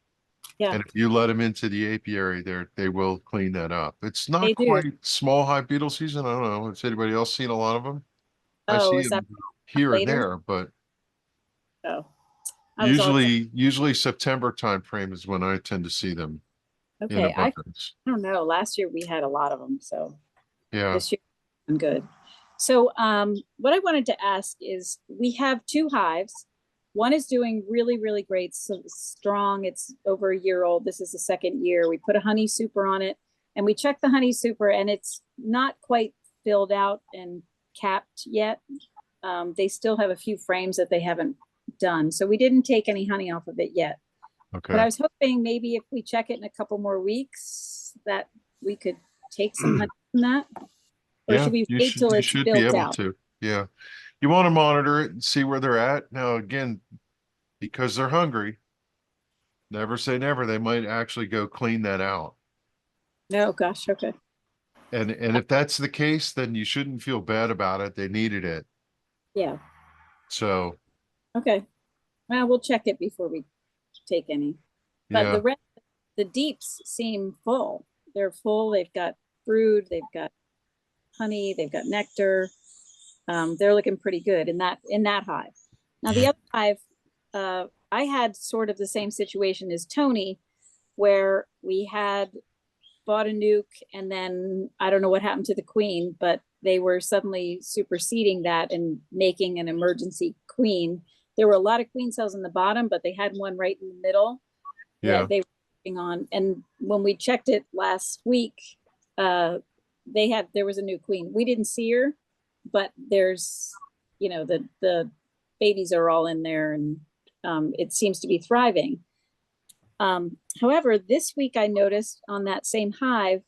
Yeah, And if you let them into the apiary, they will clean that up. It's not They do. quite small hive beetle season. I don't know. Has anybody else seen a lot of them? I Oh, see is them that here and later? there, but oh. I was all usually September time frame is when I tend to see them in okay. I abundance. don't know. Last year we had a lot of them, so Yeah. this year I'm good. So what I wanted to ask is we have two hives. One is doing really, really great, so strong. It's over a year old. This is the second year. We put a honey super on it and we checked the honey super and it's not quite filled out and capped yet. They still have a few frames that they haven't done. So we didn't take any honey off of it yet. But I Okay. was hoping maybe if we check it in a couple more weeks that we could take some honey from that. Or Yeah, should we you wait till you it's should be built able out? to. Yeah. You want to monitor it and see where they're at. Now, again, because they're hungry, never say never. They might actually go clean that out. No, gosh, okay. And if that's the case, then you shouldn't feel bad about it. They needed it. Yeah, So, okay. Well, we'll check it before we take any. But yeah. the deeps seem full. They're full. They've got brood, they've got honey, they've got nectar. They're looking pretty good in that hive. Now the other hive, I had sort of the same situation as Tony, where we had bought a nuke and then I don't know what happened to the queen, but they were suddenly superseding that and making an emergency queen. There were a lot of queen cells in the bottom, but they had one right in the middle Yeah. that they were working on. And when we checked it last week, there was a new queen. We didn't see her, but there's, the babies are all in there and it seems to be thriving. However, this week I noticed on that same hive,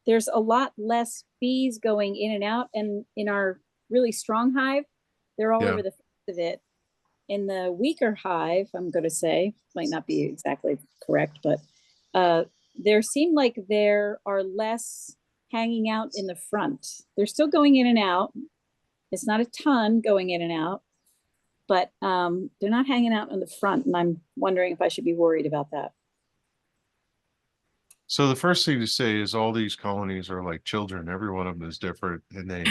there's a lot less bees going in and out. And in our really strong hive, they're all Yeah. over the face of it. In the weaker hive, I'm going to say, might not be exactly correct, but there seemed like there are less hanging out in the front. They're still going in and out. It's not a ton going in and out, but they're not hanging out in the front. And I'm wondering if I should be worried about that. So the first thing to say is all these colonies are like children. Every one of them is different and there's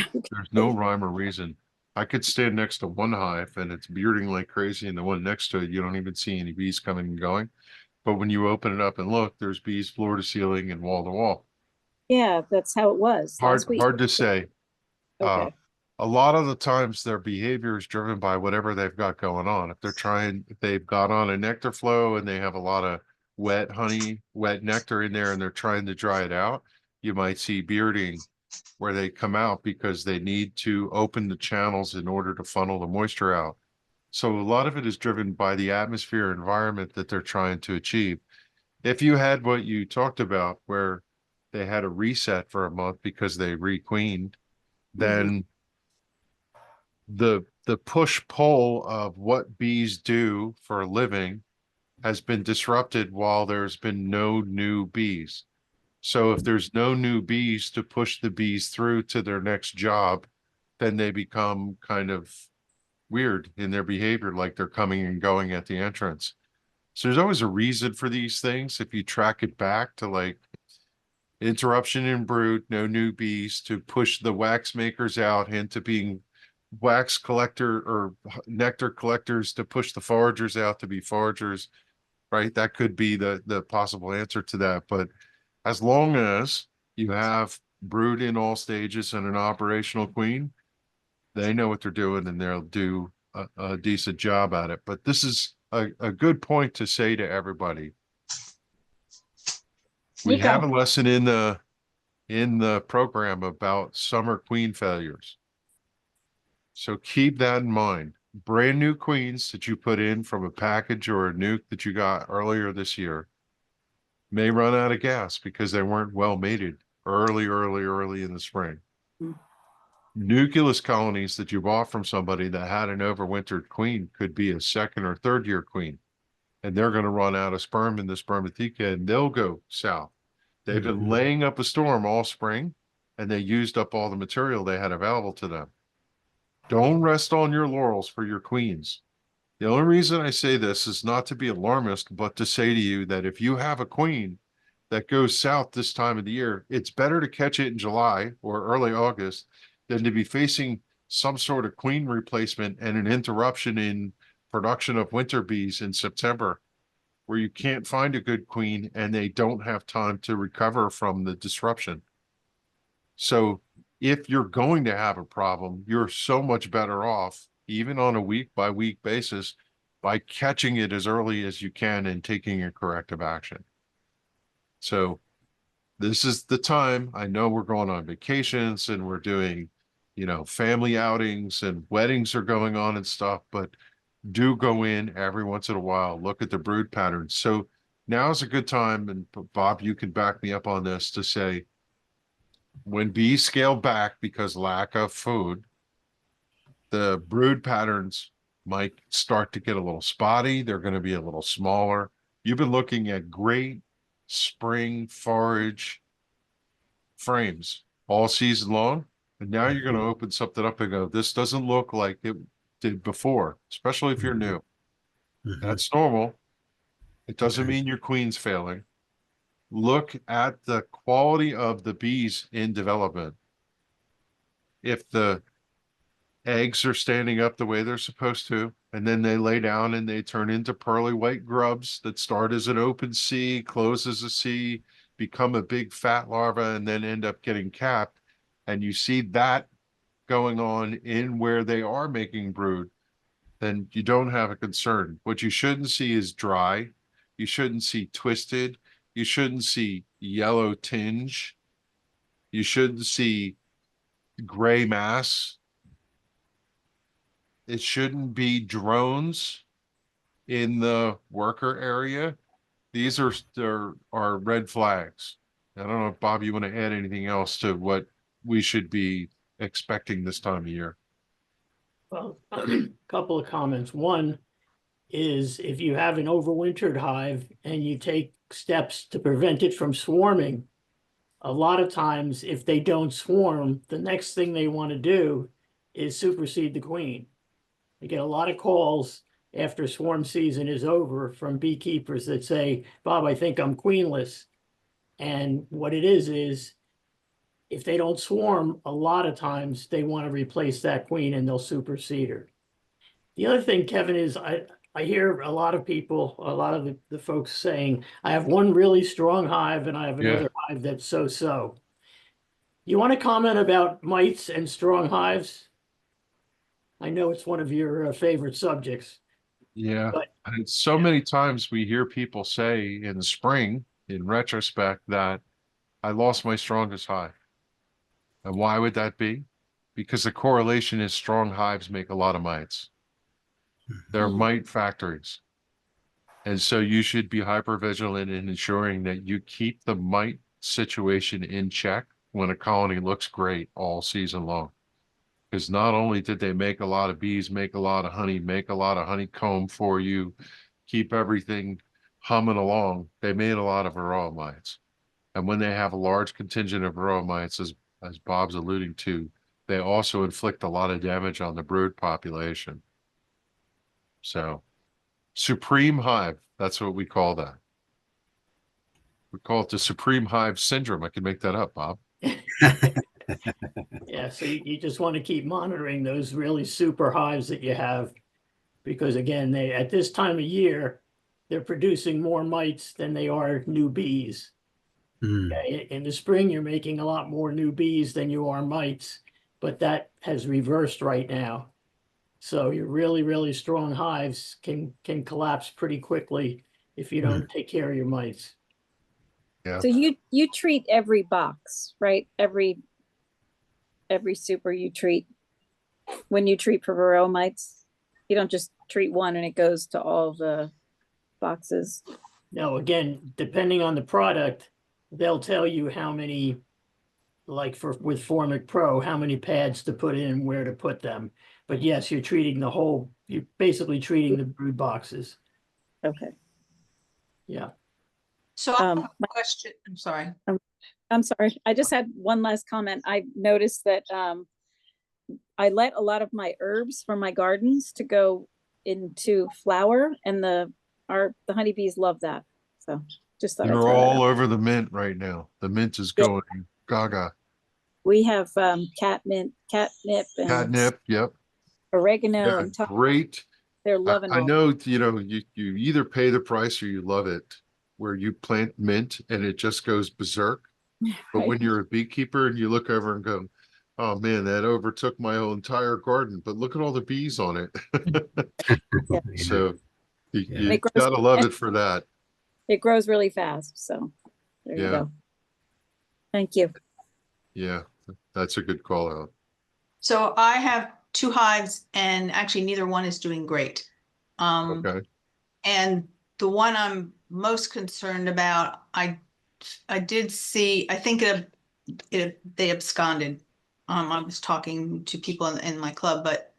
no rhyme or reason. I could stand next to one hive and it's bearding like crazy and the one next to it, you don't even see any bees coming and going. But when you open it up and look, there's bees floor to ceiling and wall to wall. Yeah, that's how it was last week. Hard to say. Okay. a lot of the times their behavior is driven by whatever they've got going on. If they've got on a nectar flow and they have a lot of wet honey, wet nectar in there and they're trying to dry it out, you might see bearding where they come out because they need to open the channels in order to funnel the moisture out. So a lot of it is driven by the atmosphere environment that they're trying to achieve. If you had what you talked about, where they had a reset for a month because they requeened, then the push-pull of what bees do for a living has been disrupted while there's been no new bees. So if there's no new bees to push the bees through to their next job, then they become kind of weird in their behavior, like they're coming and going at the entrance. So there's always a reason for these things. If you track it back to like interruption in brood, no new bees, to push the wax makers out into being wax collector or nectar collectors, to push the foragers out to be foragers, right? That could be the possible answer to that. But as long as you have brood in all stages and an operational queen, they know what they're doing and they'll do a decent job at it. But this is a good point to say to everybody. We Nico. have a lesson in the program about summer queen failures. So keep that in mind. Brand new queens that you put in from a package or a nuke that you got earlier this year may run out of gas because they weren't well mated early in the spring. Nucleus colonies that you bought from somebody that had an overwintered queen could be a second or third year queen, and they're going to run out of sperm in the spermatheca and they'll go south. They've been laying up a storm all spring and they used up all the material they had available to them. Don't rest on your laurels for your queens. The only reason I say this is not to be alarmist, but to say to you that if you have a queen that goes south this time of the year, it's better to catch it in July or early August than to be facing some sort of queen replacement and an interruption in production of winter bees in September, where you can't find a good queen and they don't have time to recover from the disruption. So if you're going to have a problem, you're so much better off, even on a week by week basis, by catching it as early as you can and taking a corrective action. So this is the time. I know we're going on vacations and we're doing, family outings and weddings are going on and stuff, but do go in every once in a while, look at the brood patterns. So now is a good time, and Bob, you can back me up on this, to say, when bees scale back because lack of food, the brood patterns might start to get a little spotty. They're going to be a little smaller. You've been looking at great spring forage frames all season long, and now you're going to open something up and go, this doesn't look like it did before, especially if you're new. That's normal. It doesn't mean your queen's failing. Look at the quality of the bees in development. If the eggs are standing up the way they're supposed to, and then they lay down and they turn into pearly white grubs that start as an open C, close as a C, become a big fat larva, and then end up getting capped, and you see that going on in where they are making brood, then you don't have a concern. What you shouldn't see is dry. You shouldn't see twisted. You shouldn't see yellow tinge. You shouldn't see gray mass. It shouldn't be drones in the worker area. These are red flags. I don't know if, Bob, you want to add anything else to what we should be expecting this time of year? Well, a couple of comments. One is, if you have an overwintered hive and you take steps to prevent it from swarming, a lot of times if they don't swarm, the next thing they want to do is supersede the queen. I get a lot of calls after swarm season is over from beekeepers that say, Bob, I think I'm queenless. And what it is if they don't swarm, a lot of times they want to replace that queen and they'll supersede her. The other thing, Kevin, is I hear a lot of people, a lot of the folks saying, I have one really strong hive and I have another hive that's so-so. You want to comment about mites and strong hives? I know it's one of your favorite subjects. Yeah, But- and so many times we hear people say in the spring, in retrospect, that I lost my strongest hive. And why would that be? Because the correlation is strong hives make a lot of mites. They're mite factories. And so you should be hyper vigilant in ensuring that you keep the mite situation in check when a colony looks great all season long. Because not only did they make a lot of bees, make a lot of honey, make a lot of honeycomb for you, keep everything humming along, they made a lot of varroa mites. And when they have a large contingent of varroa mites, as Bob's alluding to, they also inflict a lot of damage on the brood population. So, supreme hive, that's what we call that. We call it the supreme hive syndrome. I can make that up, Bob. Yeah, so you just want to keep monitoring those really super hives that you have. Because again, they, at this time of year, they're producing more mites than they are new bees. Hmm. In the spring, you're making a lot more new bees than you are mites, but that has reversed right now. So your really, really strong hives can collapse pretty quickly if you don't take care of your mites. Yeah. So you treat every box, right? Every super you treat when you treat for varroa mites. You don't just treat one and it goes to all the boxes. Now, again, depending on the product, they'll tell you how many, like with Formic Pro, how many pads to put in, where to put them. But yes, you're treating the whole, you're basically treating the brood boxes. Okay. Yeah. So I have Um, a question. I'm sorry. I'm sorry. I just had one last comment. I noticed that I let a lot of my herbs from my gardens to go into flower, and the honeybees love that. So just thought I'd They're throw that all out. over the mint right now. The mint is Yeah. going gaga. We have catnip and Catnip, yep. oregano Yeah, and thyme. great. They're loving I all. know, you either pay the price or you love it, where you plant mint and it just goes berserk. But Right. when you're a beekeeper and you look over and go, oh man, that overtook my whole entire garden, but look at all the bees on it. Yeah. So you, Yeah. you It grows- gotta love it for that. It grows really fast. So there you Yeah. go. Thank you. Yeah, that's a good call out. So I have 2 hives and actually neither one is doing great. Okay. And the one I'm most concerned about, I did see, I think they absconded. I was talking to people in my club, but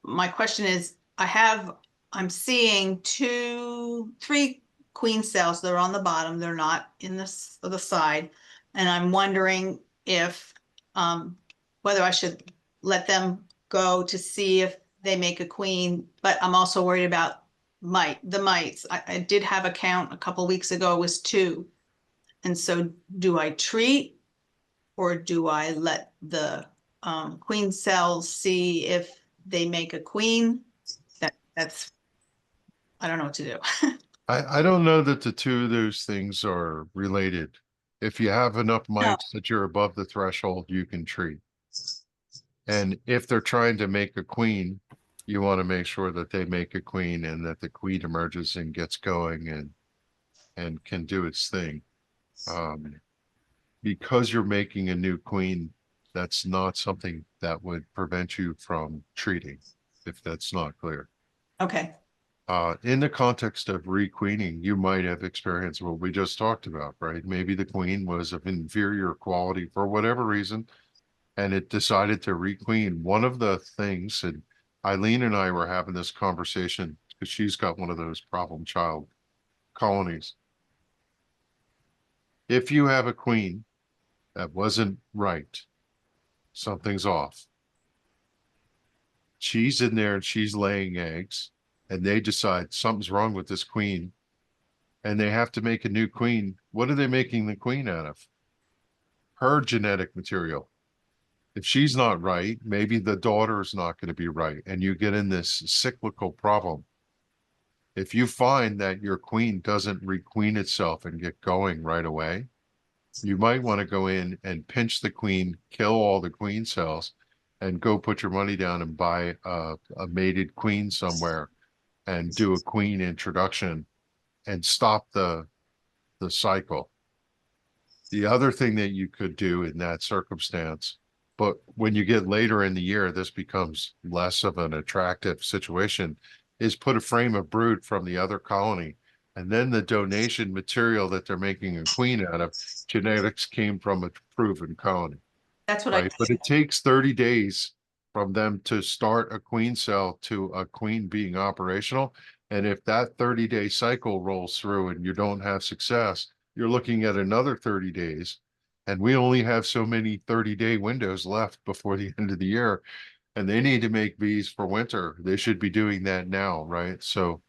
my question is, I'm seeing 3 queen cells. They're on the bottom. They're not in the side. And I'm wondering if, whether I should let them go to see if they make a queen, but I'm also worried about the mites. I did have a count a couple weeks ago, it was 2. And so do I treat or do I let the queen cells see if they make a queen? That's, I don't know what to do. I don't know that the two of those things are related. If you have enough mites that you're above the threshold, you can treat. And if they're trying to make a queen, you want to make sure that they make a queen and that the queen emerges and gets going and can do its thing. Because you're making a new queen, that's not something that would prevent you from treating, if that's not clear. Okay. In the context of requeening, you might have experienced what we just talked about, right? Maybe the queen was of inferior quality for whatever reason, and it decided to requeen. One of the things, and Eileen and I were having this conversation because she's got one of those problem child colonies. If you have a queen that wasn't right, something's off. She's in there and she's laying eggs, and they decide something's wrong with this queen, and they have to make a new queen. What are they making the queen out of? Her genetic material. If she's not right, maybe the daughter is not going to be right, and you get in this cyclical problem. If you find that your queen doesn't requeen itself and get going right away, you might want to go in and pinch the queen, kill all the queen cells, and go put your money down and buy a mated queen somewhere and do a queen introduction and stop the cycle. The other thing that you could do in that circumstance, but when you get later in the year, this becomes less of an attractive situation, is put a frame of brood from the other colony. And then the donation material that they're making a queen out of, genetics came from a proven colony. That's what I Right, but it takes 30 days from them to start a queen cell to a queen being operational. And if that 30-day cycle rolls through and you don't have success, you're looking at another 30 days. And we only have so many 30-day windows left before the end of the year. And they need to make bees for winter. They should be doing that now, right? So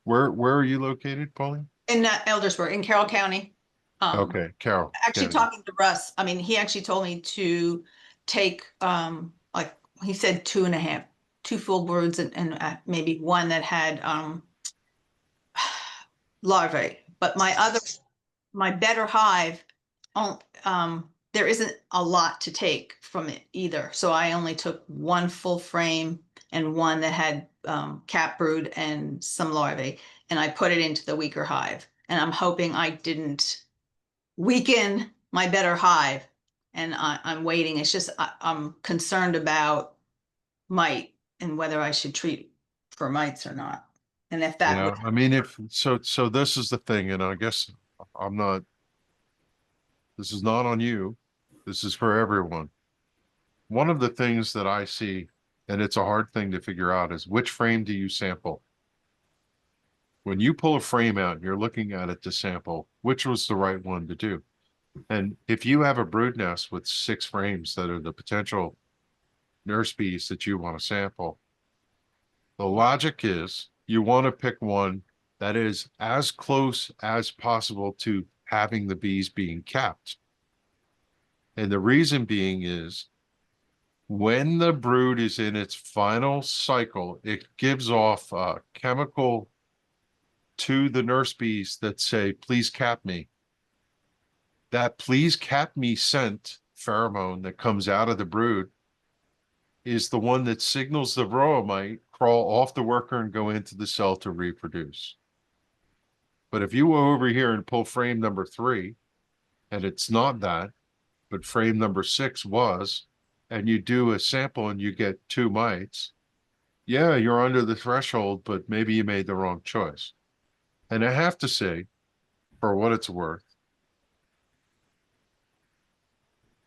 where are you located, Pauline? in Eldersburg, in Carroll County. Okay, Carol. Actually County. talking to Russ, I mean, he actually told me to take, like, he said 2.5, 2 full broods and maybe one that had, larvae. But my better hive, there isn't a lot to take from it either. So I only took 1 full frame and one that had, cap brood and some larvae, and I put it into the weaker hive. And I'm hoping I didn't weaken my better hive, and I'm waiting. It's just I'm concerned about mite and whether I should treat for mites or not. And if that Yeah, would, I mean, if so this is the thing, and I guess this is not on you. This is for everyone. One of the things that I see, and it's a hard thing to figure out, is which frame do you sample? When you pull a frame out and you're looking at it to sample, which was the right one to do? And if you have a brood nest with 6 frames that are the potential nurse bees that you want to sample, the logic is you want to pick one that is as close as possible to having the bees being capped. And the reason being is when the brood is in its final cycle, it gives off a chemical to the nurse bees that say, please cap me. That please cap me scent pheromone that comes out of the brood is the one that signals the varroa mite crawl off the worker and go into the cell to reproduce. But if you go over here and pull frame number 3, and it's not that, but frame number 6 was, and you do a sample and you get 2 mites, yeah, you're under the threshold, but maybe you made the wrong choice. And I have to say, for what it's worth,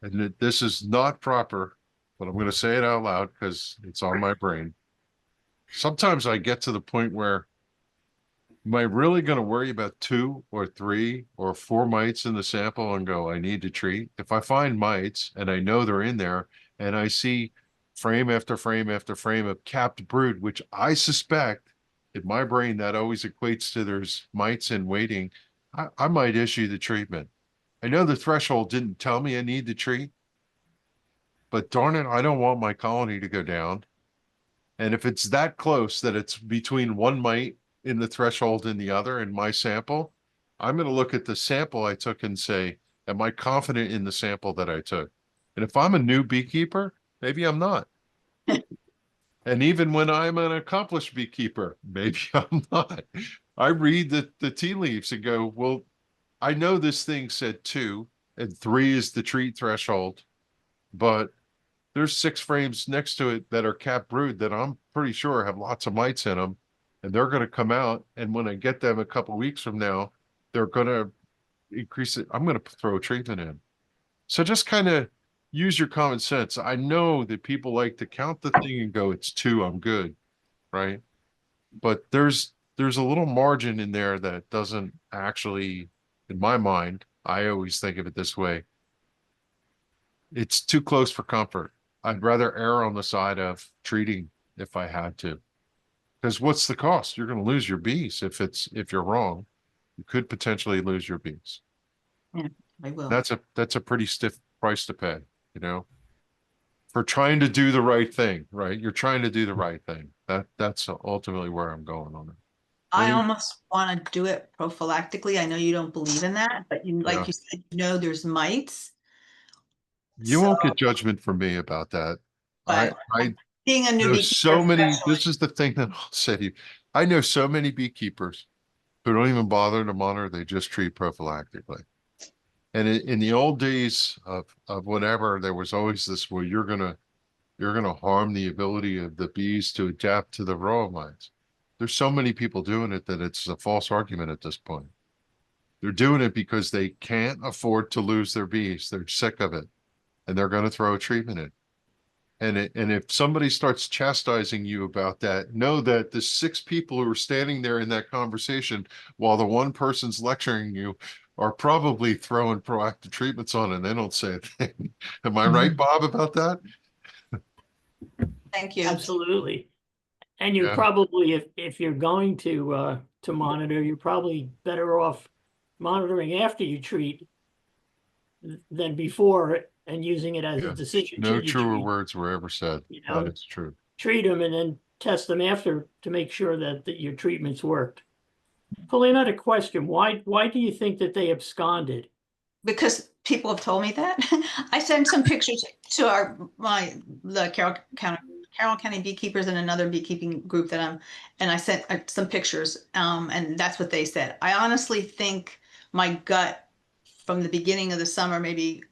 and this is not proper, but I'm going to say it out loud because it's on my brain. Sometimes I get to the point where, am I really going to worry about 2 or 3 or 4 mites in the sample and go, I need to treat? If I find mites and I know they're in there and I see frame after frame after frame of capped brood, which I suspect in my brain that always equates to there's mites in waiting, I might issue the treatment. I know the threshold didn't tell me I need to treat, but darn it, I don't want my colony to go down. And if it's that close that it's between 1 mite in the threshold and the other in my sample, I'm going to look at the sample I took and say, am I confident in the sample that I took? And if I'm a new beekeeper, maybe I'm not. And even when I'm an accomplished beekeeper, maybe I'm not. I read the tea leaves and go, well, I know this thing said 2 and 3 is the treat threshold, but there's 6 frames next to it that are cap brood that I'm pretty sure have lots of mites in them, and they're going to come out. And when I get them a couple weeks from now, they're going to increase it. I'm going to throw a treatment in. So just kind of use your common sense. I know that people like to count the thing and go, it's 2, I'm good, right? But there's a little margin in there that doesn't actually, in my mind, I always think of it this way. It's too close for comfort. I'd rather err on the side of treating if I had to. Because what's the cost? You're going to lose your bees if you're wrong. You could potentially lose your bees. yeah, I will. That's a pretty stiff price to pay, you know, for trying to do the right thing, right? You're trying to do the right thing. That's ultimately where I'm going on it. I almost want to do it prophylactically. I know you don't believe in that, but like Yeah. you said, there's mites. You won't get judgment from me about that. but I being a know newbie. so many, this is the thing that I'll say to you. I know so many beekeepers who don't even bother to monitor, they just treat prophylactically. And in the old days of whatever, there was always this, well, you're gonna harm the ability of the bees to adapt to the varroa mites. There's so many people doing it that it's a false argument at this point. They're doing it because they can't afford to lose their bees. They're sick of it, and they're going to throw a treatment in. And if somebody starts chastising you about that, know that the 6 people who are standing there in that conversation while the one person's lecturing you are probably throwing proactive treatments on, and they don't say a thing. Am I right, Bob, about that? Thank you. Absolutely. And you're Yeah. probably, if you're going to monitor, you're probably better off monitoring after you treat than before and using it as Yeah. a decision. No Should you truer treat- words were ever said. You know? That is true. treat them and then test them after to make sure that your treatments worked. Pauline, I had a question. Why do you think that they absconded? Because people have told me that. I sent some pictures to the Carroll County beekeepers and another beekeeping group and I sent some pictures, and that's what they said. I honestly think my gut from the beginning of the summer, maybe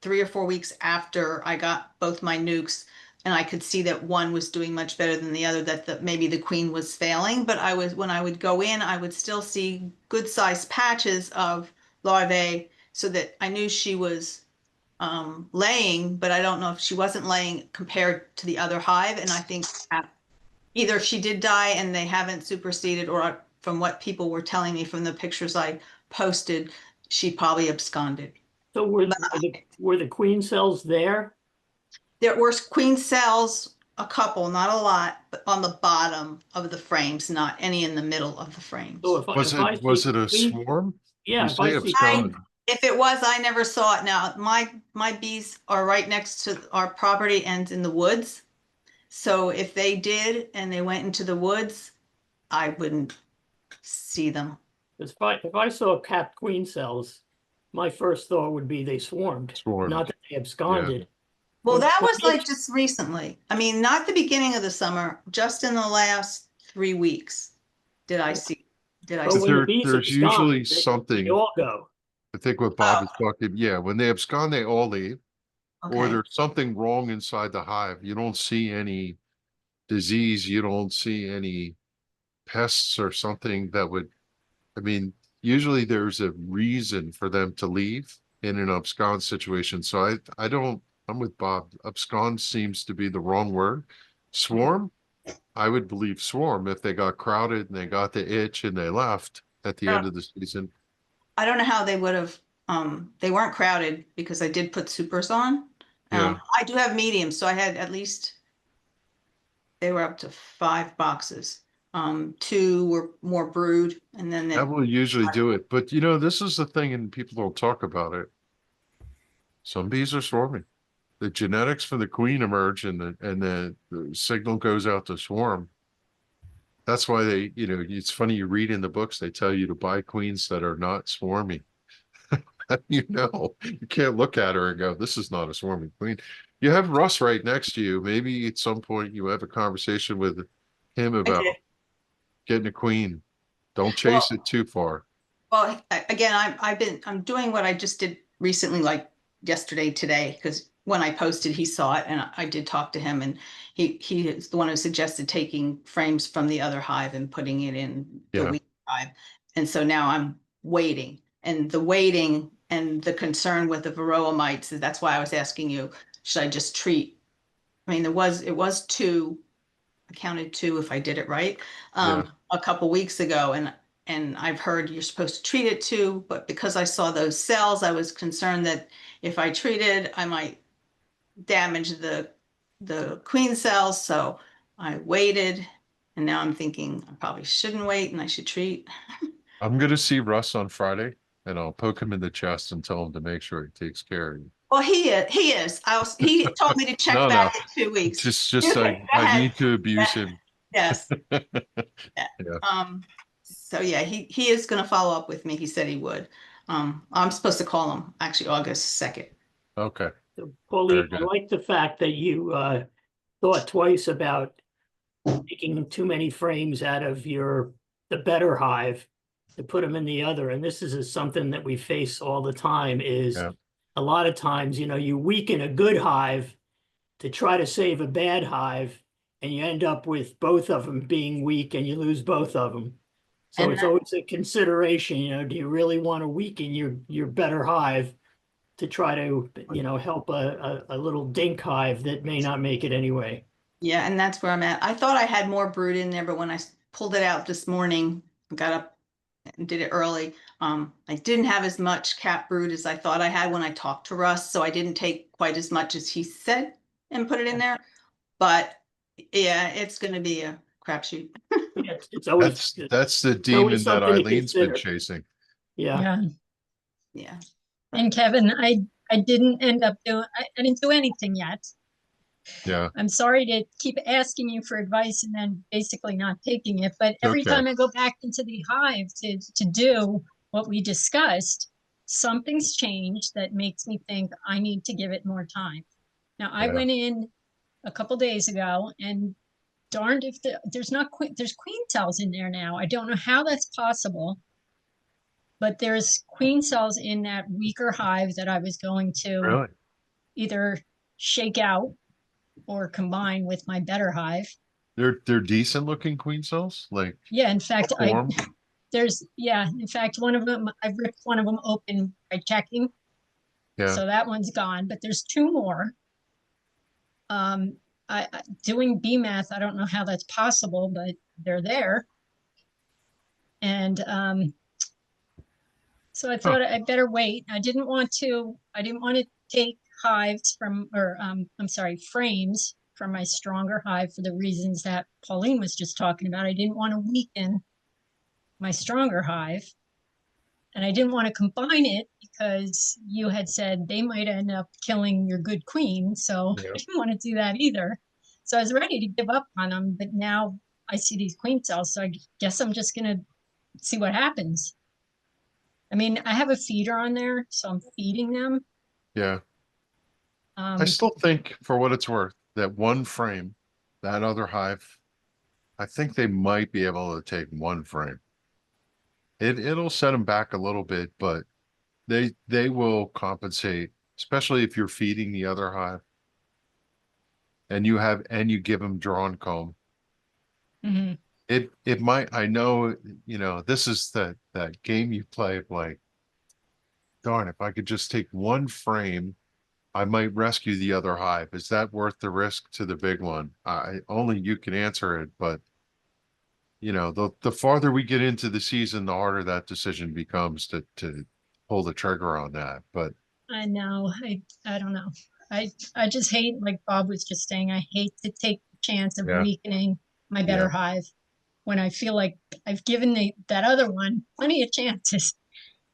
3 or 4 weeks after I got both my nukes, and I could see that one was doing much better than the other, that maybe the queen was failing. But when I would go in, I would still see good sized patches of larvae, so that I knew she was laying, but I don't know if she wasn't laying compared to the other hive. And I think either she did die and they haven't superseded, or from what people were telling me from the pictures I posted, she probably absconded. So were the queen cells there? There were queen cells, a couple, not a lot, but on the bottom of the frames, not any in the middle of the frames. So if I Was see it a queen- swarm? Yeah, You if I say see absconded. If it was, I never saw it. Now, my bees are right next to our property and in the woods. So if they did and they went into the woods, I wouldn't see them. if I saw capped queen cells, my first thought would be they swarmed, Swarmed. not that they absconded. Well, But- that but was like it's- just recently. I mean, not the beginning of the summer, just in the last 3 weeks did I see. But But when the bees there's abscond, usually they something, all go. I think what Bob is talking, yeah, when they abscond, they all leave. Or Okay. there's something wrong inside the hive. You don't see any disease, you don't see any pests or something that would, I mean, usually there's a reason for them to leave in an abscond situation. So I'm with Bob. Abscond seems to be the wrong word. Swarm, I would believe swarm if they got crowded and they got the itch and they left at the end of the season. I don't know how they would have, they weren't crowded because I did put supers on. Yeah. I do have mediums, so I had at least, they were up to 5 boxes. 2 were more brood, and then That will usually do it. But this is the thing, and people don't talk about it. Some bees are swarming. The genetics for the queen emerge and the signal goes out to swarm. That's why it's funny, you read in the books, they tell you to buy queens that are not swarming. You can't look at her and go, this is not a swarming queen. You have Russ right next to you. Maybe at some point you have a conversation with him about getting a queen. Don't chase it too far. Well, again, I'm doing what I just did recently, like yesterday, today, because when I posted, he saw it, and I did talk to him, and he is the one who suggested taking frames from the other hive and putting it in the weak hive. And so now I'm waiting, and the waiting and the concern with the varroa mites, that's why I was asking you, should I just treat? I mean, it was 2, I counted 2 if I did it right, a couple weeks ago, and I've heard you're supposed to treat it too, but because I saw those cells, I was concerned that if I treated, I might damage the queen cells. So I waited, and now I'm thinking I probably shouldn't wait and I should treat. I'm going to see Russ on Friday, and I'll poke him in the chest and tell him to make sure he takes care of you. Well, he is. He told me to check No, back in 2 weeks. Just I need to abuse him. Yes. Yeah. So yeah, he is going to follow up with me. He said he would. I'm supposed to call him actually August 2nd. Okay. So, Pauline, Very I good. like the fact that you thought twice about making too many frames out of the better hive to put them in the other. And this is something that we face all the time is Yeah. a lot of times, you weaken a good hive to try to save a bad hive, and you end up with both of them being weak and you lose both of them. So And it's that- always a consideration, do you really want to weaken your better hive to try to, help a little dink hive that may not make it anyway? Yeah, and that's where I'm at. I thought I had more brood in there, but when I pulled it out this morning, got up and did it early. I didn't have as much cat brood as I thought I had when I talked to Russ, so I didn't take quite as much as he said and put it in there. But yeah, it's gonna be a crapshoot. It's always, That's the always demon that something to Eileen's been consider. chasing. yeah. Yeah. Yeah. And Kevin, I didn't end up doing, I didn't do anything yet. Yeah. I'm sorry to keep asking you for advice and then basically not taking it, but every Okay. time I go back into the hive to do what we discussed, something's changed that makes me think I need to give it more time. Now, I Yeah. went in a couple days ago and darned if there's queen cells in there now. I don't know how that's possible, but there's queen cells in that weaker hive that I was going to Really? either shake out or combine with my better hive. They're decent looking queen cells. Like Yeah, in fact, form. in fact, one of them, I've ripped one of them open by checking. Yeah. So that one's gone, but there's two more. Doing bee math, I don't know how that's possible, but they're there. And so I thought I better wait. I didn't want to take hives from, or I'm sorry, frames from my stronger hive for the reasons that Pauline was just talking about. I didn't want to weaken my stronger hive. And I didn't want to combine it because you had said they might end up killing your good queen. So Yeah. I didn't want to do that either. So I was ready to give up on them, but now I see these queen cells. So I guess I'm just going to see what happens. I mean, I have a feeder on there, so I'm feeding them. Yeah. I still think, for what it's worth, that one frame, that other hive, I think they might be able to take one frame. It'll set them back a little bit, but they will compensate, especially if you're feeding the other hive and you give them drawn comb. Mhm. It might, I know, this is that game you play of like, darn, if I could just take one frame, I might rescue the other hive. Is that worth the risk to the big one? Only you can answer it, but the farther we get into the season, the harder that decision becomes to pull the trigger on that. But I know. I don't know. I just hate, like Bob was just saying, I hate to take the chance of Yeah. weakening my better hive when I feel like I've given that other one plenty of chances.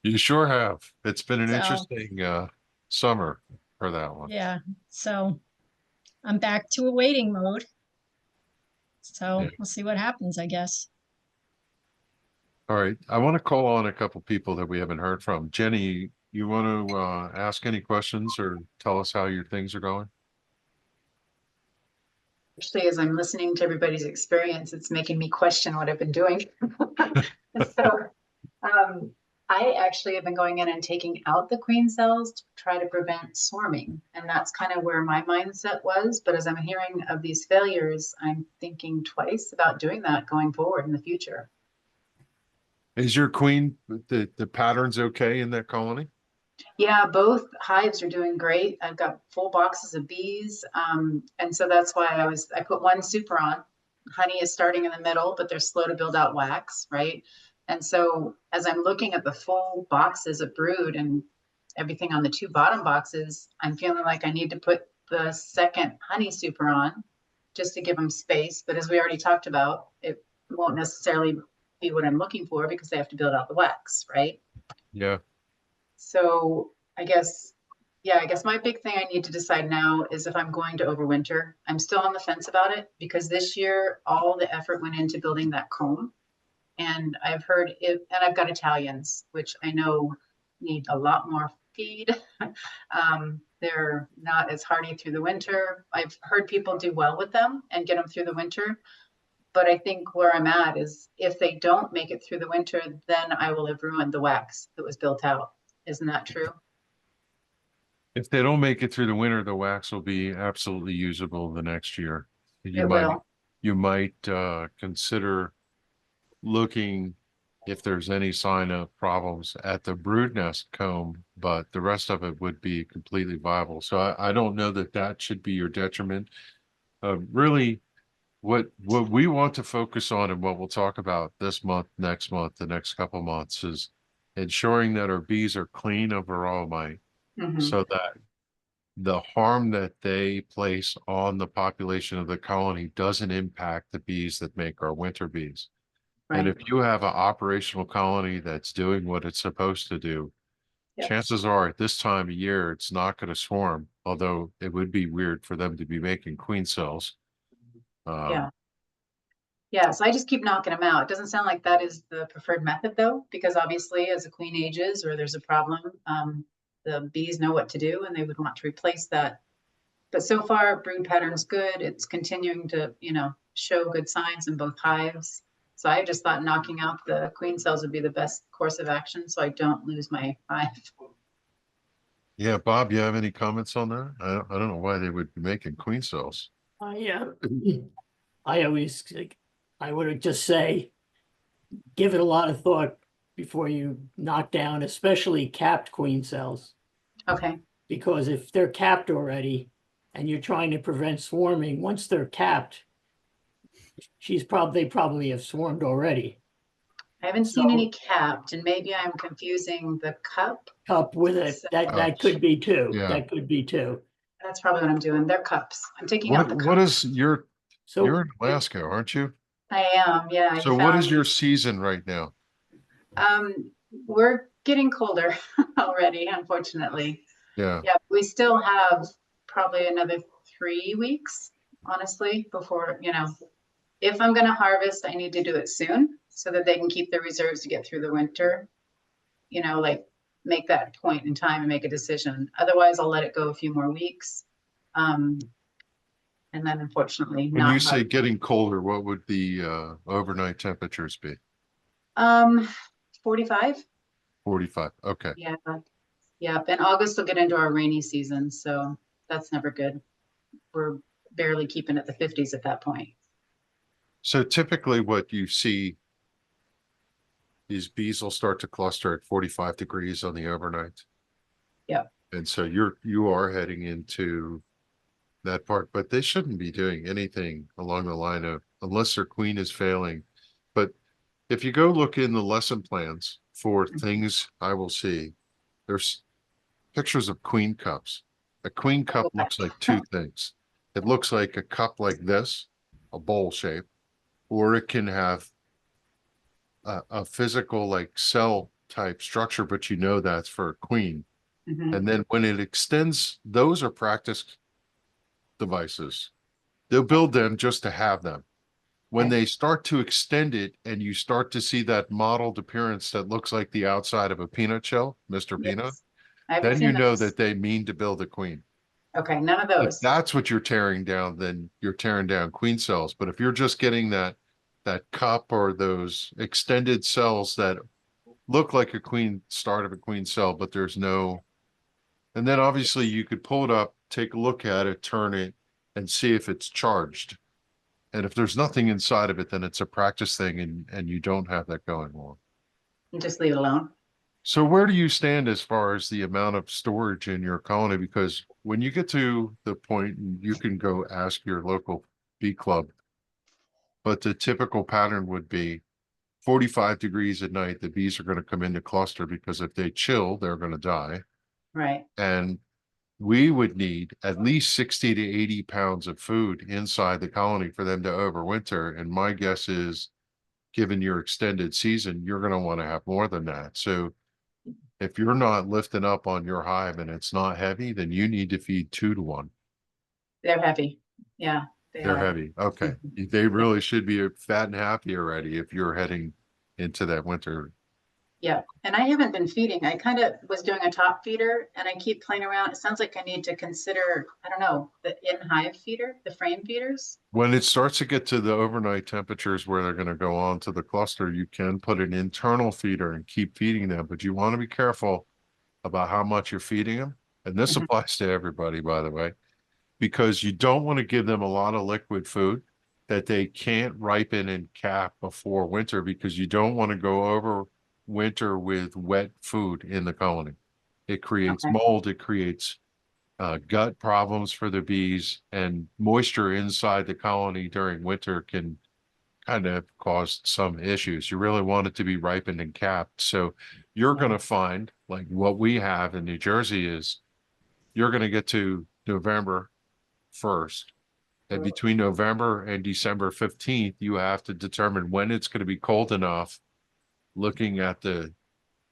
you sure have. It's been an So- interesting summer for that one. Yeah. So I'm back to a waiting mode. So Yeah. we'll see what happens, I guess. All right. I want to call on a couple people that we haven't heard from. Jenny, you want to ask any questions or tell us how your things are going? Actually, as I'm listening to everybody's experience, it's making me question what I've been doing. So, I actually have been going in and taking out the queen cells to try to prevent swarming. And that's kind of where my mindset was. But as I'm hearing of these failures, I'm thinking twice about doing that going forward in the future. Is your queen, the patterns okay in that colony? Yeah, both hives are doing great. I've got full boxes of bees. And so that's why I put one super on. Honey is starting in the middle, but they're slow to build out wax, right? And so as I'm looking at the full boxes of brood and everything on the two bottom boxes, I'm feeling like I need to put the second honey super on just to give them space. But as we already talked about, it won't necessarily be what I'm looking for because they have to build out the wax, right? Yeah. So I guess my big thing I need to decide now is if I'm going to overwinter. I'm still on the fence about it because this year all the effort went into building that comb. And I've heard it, and I've got Italians, which I know need a lot more feed. They're not as hardy through the winter. I've heard people do well with them and get them through the winter. But I think where I'm at is if they don't make it through the winter, then I will have ruined the wax that was built out. Isn't that true? If they don't make it through the winter, the wax will be absolutely usable the next year. It will. You might consider looking if there's any sign of problems at the brood nest comb, but the rest of it would be completely viable. So I don't know that that should be your detriment. Really, what we want to focus on and what we'll talk about this month, next month, the next couple months is ensuring that our bees are clean of varroa mite, Mhm. so that the harm that they place on the population of the colony doesn't impact the bees that make our winter bees. And Right. if you have an operational colony that's doing what it's supposed to do, Yep. chances are at this time of year, it's not going to swarm, although it would be weird for them to be making queen cells. Yeah. Yeah, so I just keep knocking them out. It doesn't sound like that is the preferred method though, because obviously as a queen ages or there's a problem, the bees know what to do and they would want to replace that. But so far brood pattern's good. It's continuing to, show good signs in both hives. So I just thought knocking out the queen cells would be the best course of action so I don't lose my hive. Yeah, Bob, you have any comments on that? I don't know why they would be making queen cells. I always, I would just say, give it a lot of thought before you knock down, especially capped queen cells. Okay, Because if they're capped already and you're trying to prevent swarming, once they're capped, they probably have swarmed already. I haven't seen So- any capped and maybe I'm confusing the cup. Cup with it, that could be too. Yeah. That could be too. That's probably what I'm doing. They're cups. I'm taking out the What cups. is you're So in Alaska, aren't you? I am, yeah. I So what is found- your season right now? We're getting colder already, unfortunately. Yeah. Yeah, we still have probably another 3 weeks, honestly, before, if I'm gonna harvest, I need to do it soon so that they can keep their reserves to get through the winter. Like make that point in time and make a decision. Otherwise, I'll let it go a few more weeks. And then unfortunately When not. you say getting colder, what would the overnight temperatures be? 45. 45. Okay. Yeah. Yeah. And August will get into our rainy season. So that's never good. We're barely keeping at the 50s at that point. So typically what you see, these bees will start to cluster at 45 degrees on the overnight. Yep. And so you are heading into that part, but they shouldn't be doing anything along the line of, unless their queen is failing. But if you go look in the lesson plans for things I will see, there's pictures of queen cups. A queen cup looks like two things. It looks like a cup like this, a bowl shape, or it can have a physical like cell type structure, but that's for a queen. Mhm. And then when it extends, those are practice devices. They'll build them just to have them. When Okay. they start to extend it and you start to see that mottled appearance that looks like the outside of a peanut shell, Mr. Peanut, Yes. I haven't then seen you know those. that they mean to build a queen. Okay, none of If those. that's what you're tearing down, then you're tearing down queen cells. But if you're just getting that cup or those extended cells that look like start of a queen cell, but there's no, and then obviously you could pull it up, take a look at it, turn it, and see if it's charged. And if there's nothing inside of it, then it's a practice thing and you don't have that going on. And just leave it alone. So where do you stand as far as the amount of storage in your colony? Because when you get to the point, you can go ask your local bee club, but the typical pattern would be 45 degrees at night, the bees are going to come into cluster because if they chill, they're going to die. Right. And we would need at least 60 to 80 pounds of food inside the colony for them to overwinter. And my guess is, given your extended season, you're going to want to have more than that. So if you're not lifting up on your hive and it's not heavy, then you need to feed 2 to 1. They're heavy. Yeah. They're are. heavy. Okay. They really should be fat and happy already if you're heading into that winter Yeah, and I haven't been feeding. I kind of was doing a top feeder and I keep playing around. It sounds like I need to consider, I don't know, the in-hive feeder, the frame feeders. When it starts to get to the overnight temperatures where they're going to go on to the cluster, you can put an internal feeder and keep feeding them, but you want to be careful about how much you're feeding them. And this Mhm. applies to everybody, by the way, because you don't want to give them a lot of liquid food that they can't ripen and cap before winter, because you don't want to go over winter with wet food in the colony. It creates Okay. mold, it creates gut problems for the bees, and moisture inside the colony during winter can kind of cause some issues. You really want it to be ripened and capped. So you're going to find, like what we have in New Jersey is, you're going to get to November 1st. And between November and December 15th, you have to determine when it's going to be cold enough, looking at the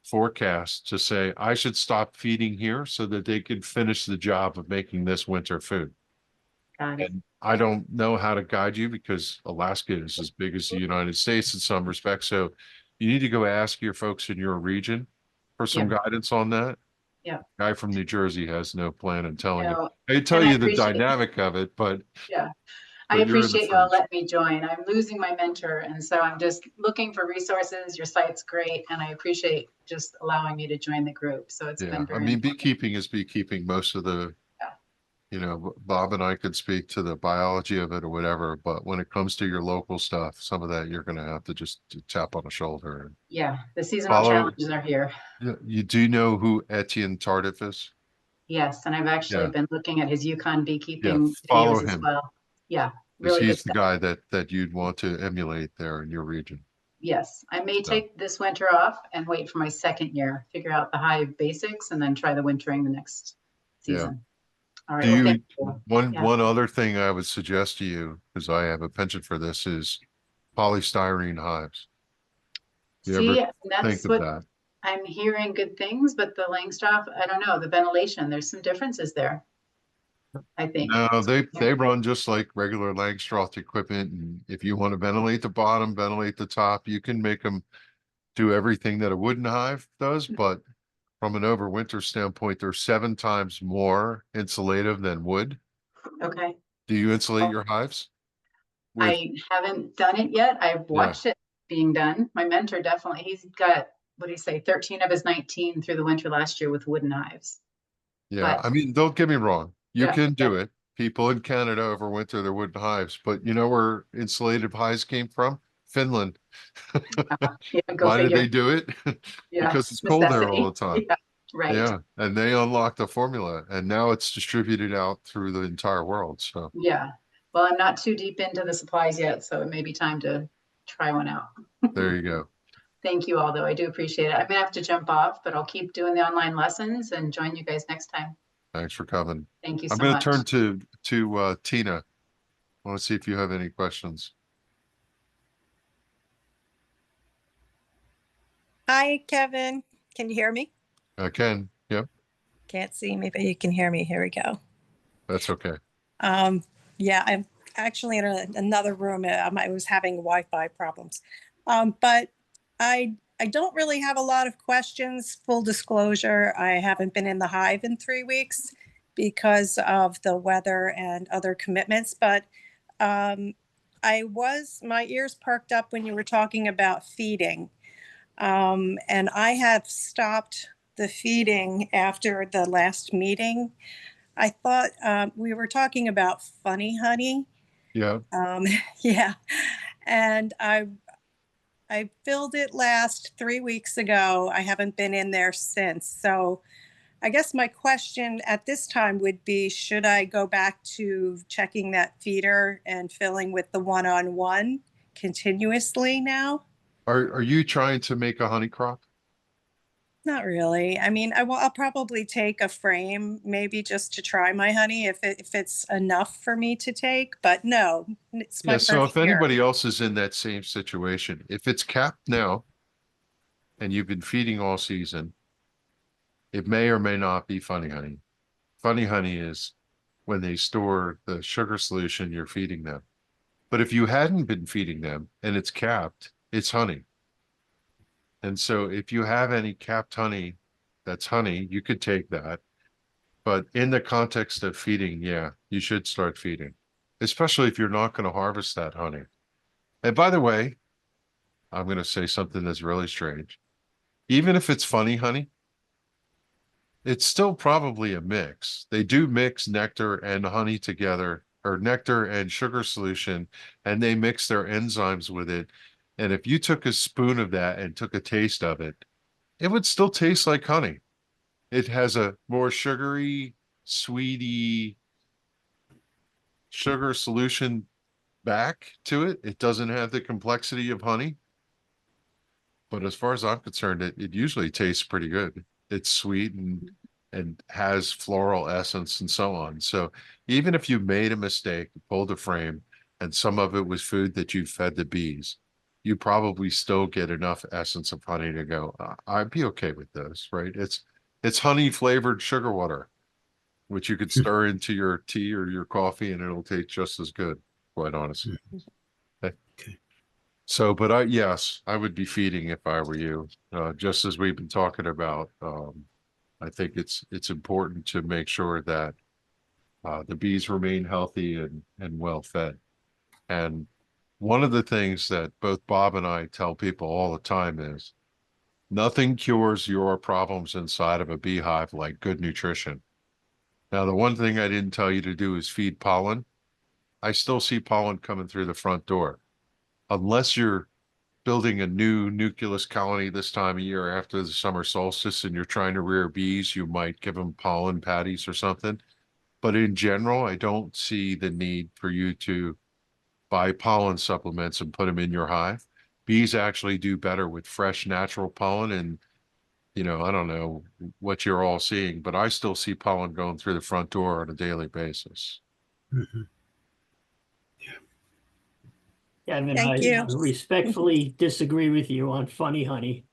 forecast, to say, I should stop feeding here so that they can finish the job of making this winter food. Got it. And I don't know how to guide you, because Alaska is as big as the United States in some respects. So you need to go ask your folks in your region for some guidance on that. Yeah. Guy from New Jersey has no plan in telling you. No, I tell and I you the appreciate- dynamic of it, but Yeah. I but you're the appreciate y'all first. letting me join. I'm losing my mentor, and so I'm just looking for resources. Your site's great, and I appreciate just allowing me to join the group. So it's Yeah, been I very mean, informative. beekeeping is beekeeping. Most of the, Bob and I could speak to the biology of it or whatever, but when it comes to your local stuff, some of that you're going to have to just tap on the shoulder. And Yeah, the seasonal follow. challenges are here. You do know who Etienne Tardif is? Yes, and I've actually Yeah. been looking at his Yukon beekeeping follow videos as him. well. Yeah, Because really good he's the stuff. guy that you'd want to emulate there in your region. Yes, I may take this winter off and wait for my second year, figure out the hive basics, and then try the wintering the next Yeah. season. All right. Do well, you, thank you. Yeah. one other thing I would suggest to you, because I have a penchant for this, is polystyrene hives. You See, ever that's think of what that? I'm hearing good things, but the Langstroth, I don't know, the ventilation, there's some differences there. I think. No, they run just like regular Langstroth equipment, and if you want to ventilate the bottom, ventilate the top, you can make them do everything that a wooden hive does, but from an overwinter standpoint, they're 7 times more insulative than wood. Okay. Do you insulate your hives? With, I haven't done it yet. I've watched it being done. My mentor definitely, he's got, what do you say, 13 of his 19 through the winter last year with wooden hives. yeah, But- I mean, don't get me wrong. You Yeah, can do it. People in Canada overwinter their wooden hives, but you know where insulated hives came from? Finland. Yeah, go Why did figure. they do it? Yeah, Because it's cold there all the necessity. time. Yeah, right. Yeah, and they unlocked the formula, and now it's distributed out through the entire world. So Yeah. Well, I'm not too deep into the supplies yet, so it may be time to try one out. there you go. Thank you all, though. I do appreciate it. I'm gonna have to jump off, but I'll keep doing the online lessons and join you guys next time. Thanks for coming. Thank you I'm so going much. to turn to Tina. I want to see if you have any questions. Hi, Kevin. Can you hear me? I can. Yep, Can't see me, but you can hear me. Here we go. that's okay. Yeah, I'm actually in another room. I was having Wi-Fi problems. But I don't really have a lot of questions. Full disclosure, I haven't been in the hive in 3 weeks because of the weather and other commitments. But my ears perked up when you were talking about feeding. And I have stopped the feeding after the last meeting. I thought we were talking about funny honey. Yeah. Yeah. And I filled it last 3 weeks ago. I haven't been in there since. So I guess my question at this time would be, should I go back to checking that feeder and filling with the one-on-one continuously now? Are you trying to make a honey crop? Not really. I mean, I'll probably take a frame, maybe just to try my honey if it's enough for me to take. But no, it's my Yeah, so if first year. anybody else is in that same situation, if it's capped now and you've been feeding all season, it may or may not be funny honey. Funny honey is when they store the sugar solution you're feeding them. But if you hadn't been feeding them and it's capped, it's honey. And so if you have any capped honey, that's honey, you could take that. But in the context of feeding, yeah, you should start feeding, especially if you're not going to harvest that honey. And by the way, I'm going to say something that's really strange. Even if it's funny honey, it's still probably a mix. They do mix nectar and honey together, or nectar and sugar solution, and they mix their enzymes with it. And if you took a spoon of that and took a taste of it, it would still taste like honey. It has a more sugary, sweety sugar solution back to it. It doesn't have the complexity of honey. But as far as I'm concerned, it usually tastes pretty good. It's sweet and has floral essence and so on. So even if you made a mistake, pulled a frame, and some of it was food that you fed the bees, you probably still get enough essence of honey to go, I'd be okay with those, right? It's honey flavored sugar water, which you could stir into your tea or your coffee and it'll taste just as good, quite honestly. Okay. So, but yes, I would be feeding if I were you. Just as we've been talking about, I think it's important to make sure that the bees remain healthy and well fed. And one of the things that both Bob and I tell people all the time is nothing cures your problems inside of a beehive like good nutrition. Now, the one thing I didn't tell you to do is feed pollen. I still see pollen coming through the front door. Unless you're building a new nucleus colony this time of year after the summer solstice and you're trying to rear bees, you might give them pollen patties or something. But in general, I don't see the need for you to buy pollen supplements and put them in your hive. Bees actually do better with fresh natural pollen. And, you know, I don't know what you're all seeing, but I still see pollen going through the front door on a daily basis. Mm-hmm. Kevin, Thank I you. respectfully disagree with you on funny honey.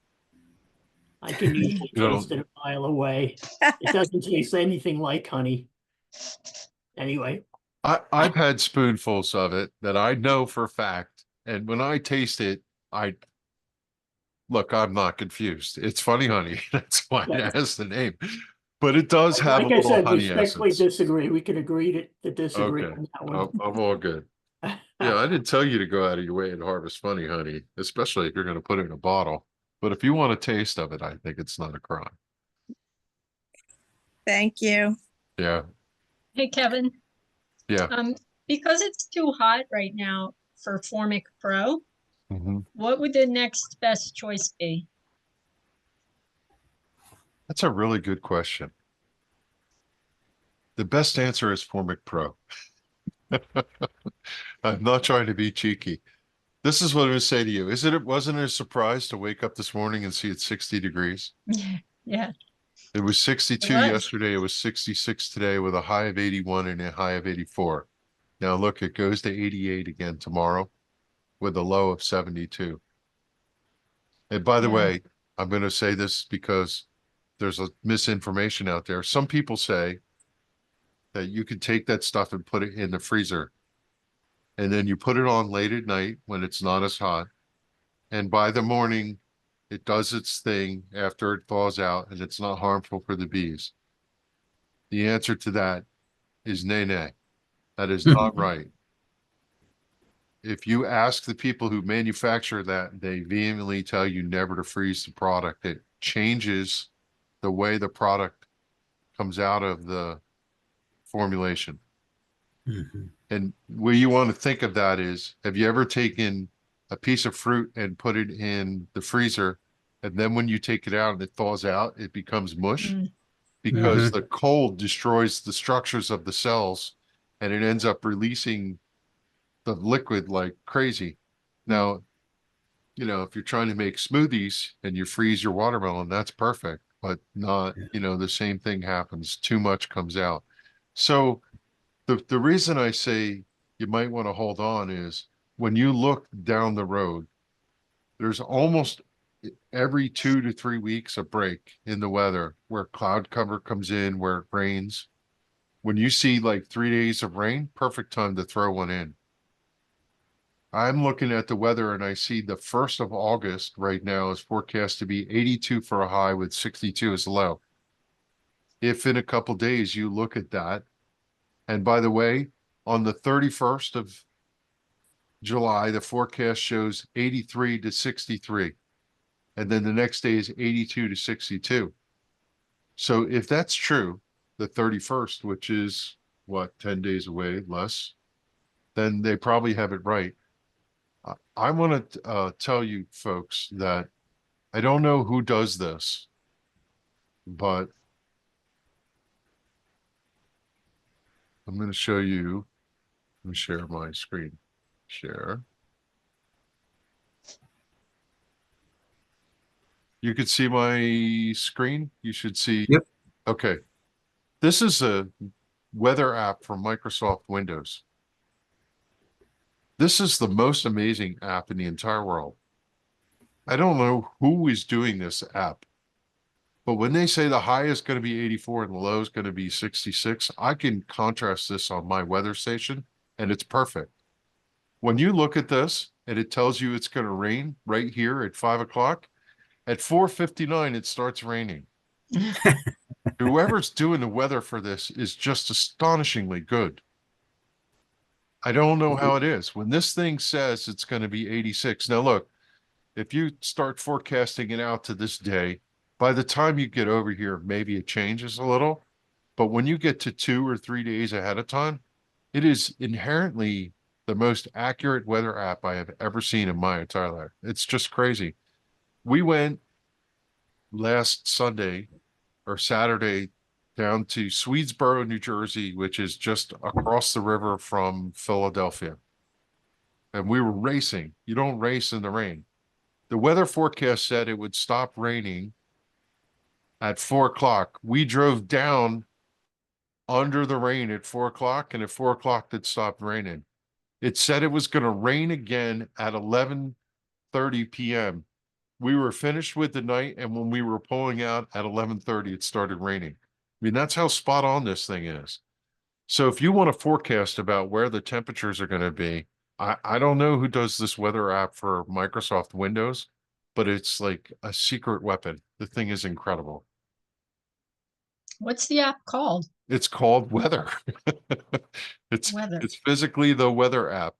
I can usually You know- taste it a mile away. It doesn't taste anything like honey. Anyway, I've had spoonfuls of it that I know for a fact. And when I taste it, I'm not confused. It's funny honey. That's why Yeah. it has the name. But it does have like a I little said, honey respectfully essence. disagree. We can agree to disagree Okay. on that one. I'm all good. Yeah, I didn't tell you to go out of your way and harvest funny honey, especially if you're going to put it in a bottle. But if you want a taste of it, I think it's not a crime. Thank you. Yeah. Hey, Kevin. Yeah. Because it's too hot right now for Formic Pro, Mm-hmm. what would the next best choice be? That's a really good question. The best answer is Formic Pro. I'm not trying to be cheeky. This is what I would say to you. Wasn't it a surprise to wake up this morning and see it's 60 degrees? Yeah. It was 62 It was. yesterday. It was 66 today with a high of 81 and a high of 84. Now look, it goes to 88 again tomorrow with a low of 72. And by the Yeah. way, I'm going to say this because there's a misinformation out there. Some people say that you can take that stuff and put it in the freezer. And then you put it on late at night when it's not as hot. And by the morning, it does its thing after it thaws out and it's not harmful for the bees. The answer to that is nay, nay. That is not right. If you ask the people who manufacture that, they vehemently tell you never to freeze the product. It changes the way the product comes out of the formulation. Mm-hmm. And where you want to think of that is, have you ever taken a piece of fruit and put it in the freezer, and then when you take it out and it thaws out, it becomes mush? Because the cold destroys the structures of the cells and it ends up releasing the liquid like crazy. Now, you know, if you're trying to make smoothies and you freeze your watermelon, that's perfect, but not, you know, the same thing happens. Too much comes out. So the reason I say you might want to hold on is when you look down the road, there's almost every 2 to 3 weeks a break in the weather where cloud cover comes in, where it rains. When you see like 3 days of rain, perfect time to throw one in. I'm looking at the weather and I see the 1st of August right now is forecast to be 82 for a high with 62 as a low. If in a couple days you look at that, and by the way, on the 31st of July, the forecast shows 83 to 63. And then the next day is 82 to 62. So if that's true, the 31st, which is what, 10 days away, less, then they probably have it right. I want to tell you folks that I don't know who does this, but I'm going to show you. Let me share my screen. Share. You could see my screen. You should see. Yep. Okay. This is a weather app for Microsoft Windows. This is the most amazing app in the entire world. I don't know who is doing this app, but when they say the high is going to be 84 and the low is going to be 66, I can contrast this on my weather station and it's perfect. When you look at this and it tells you it's going to rain right here at 5 o'clock, at 4:59, it starts raining. Whoever's doing the weather for this is just astonishingly good. I don't know how it is. When this thing says it's going to be 86. Now, look, if you start forecasting it out to this day, by the time you get over here, maybe it changes a little. But when you get to 2 or 3 days ahead of time, it is inherently the most accurate weather app I have ever seen in my entire life. It's just crazy. We went last Sunday or Saturday down to Swedesboro, New Jersey, which is just across the river from Philadelphia. And we were racing. You don't race in the rain. The weather forecast said it would stop raining at 4 o'clock. We drove down under the rain at 4 o'clock, and at 4 o'clock it stopped raining. It said it was going to rain again at 11:30 p.m. We were finished with the night, and when we were pulling out at 11:30, it started raining. I mean, that's how spot on this thing is. So if you want to forecast about where the temperatures are going to be, I don't know who does this weather app for Microsoft Windows, but it's like a secret weapon. The thing is incredible. What's the app called? It's called Weather. Weather. It's physically the weather app.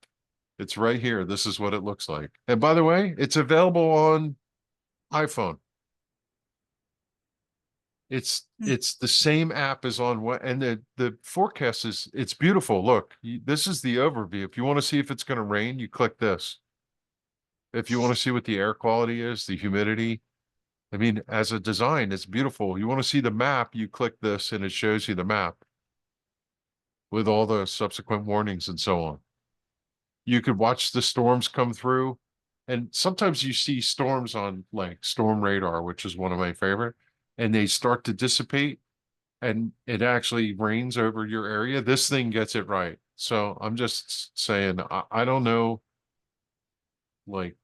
It's right here. This is what it looks like. And by the way, it's available on iPhone. It's the same app as on what, and the forecast is, it's beautiful. Look, this is the overview. If you want to see if it's going to rain, you click this. If you want to see what the air quality is, the humidity, I mean, as a design, it's beautiful. You want to see the map, you click this and it shows you the map with all the subsequent warnings and so on. You could watch the storms come through, and sometimes you see storms on like Storm Radar, which is one of my favorite, and they start to dissipate and it actually rains over your area. This thing gets it right. So I'm just saying, I don't know, like,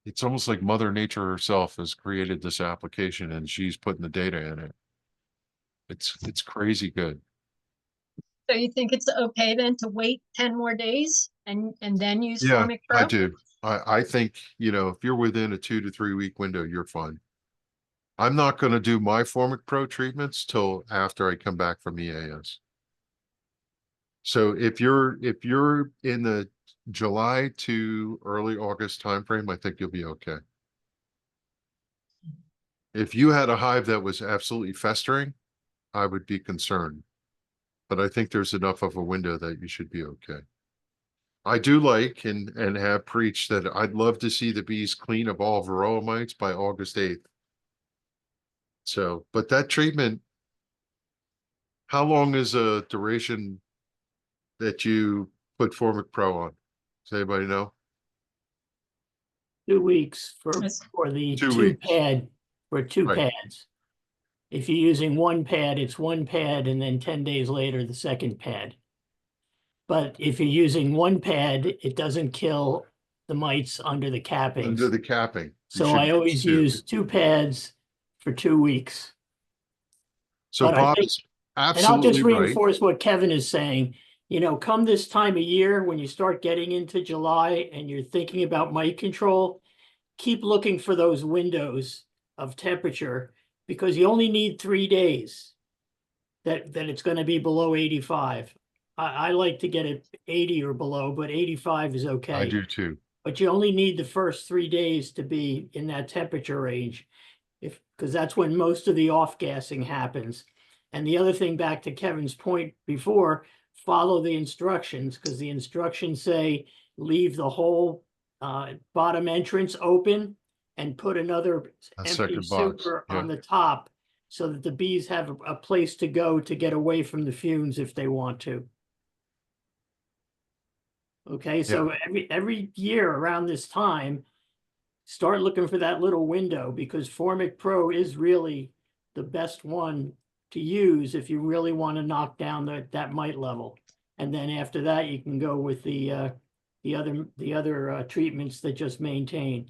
it's almost like Mother Nature herself has created this application and she's putting the data in it. It's crazy good. So you think it's okay then to wait 10 more days and then use Yeah, Formic Pro? I do. I think, you know, if you're within a 2 to 3 week window, you're fine. I'm not going to do my Formic Pro treatments till after I come back from EAS. So if you're in the July to early August timeframe, I think you'll be okay. If you had a hive that was absolutely festering, I would be concerned. But I think there's enough of a window that you should be okay. I do like and have preached that I'd love to see the bees clean of all varroa mites by August 8th. So, but that treatment, how long is a duration that you put Formic Pro on? Does anybody know? 2 weeks for Yes. the 2 two weeks. pad, for two Right. pads. If you're using one pad, it's one pad and then 10 days later, the second pad. But if you're using one pad, it doesn't kill the mites under the cappings. Under the capping. You So should I always do. use 2 pads for 2 weeks. So but I Bob think- is And I'll just absolutely right. reinforce what Kevin is saying. you know, come this time of year, when you start getting into July and you're thinking about mite control, keep looking for those windows of temperature, because you only need 3 days that it's gonna be below 85. I like to get it 80 or below, but 85 is okay. I do too. But you only need the first 3 days to be in that temperature range. Because that's when most of the off-gassing happens. And the other thing, back to Kevin's point before, follow the instructions, because the instructions say leave the whole bottom entrance open and put another A empty second box, super yeah. on the top, so that the bees have a place to go to get away from the fumes if they want to. Okay, so every year around this time, start looking for that little window, because Formic Pro is really the best one to use if you really want to knock down that mite level. And then after that, you can go with the other treatments that just maintain.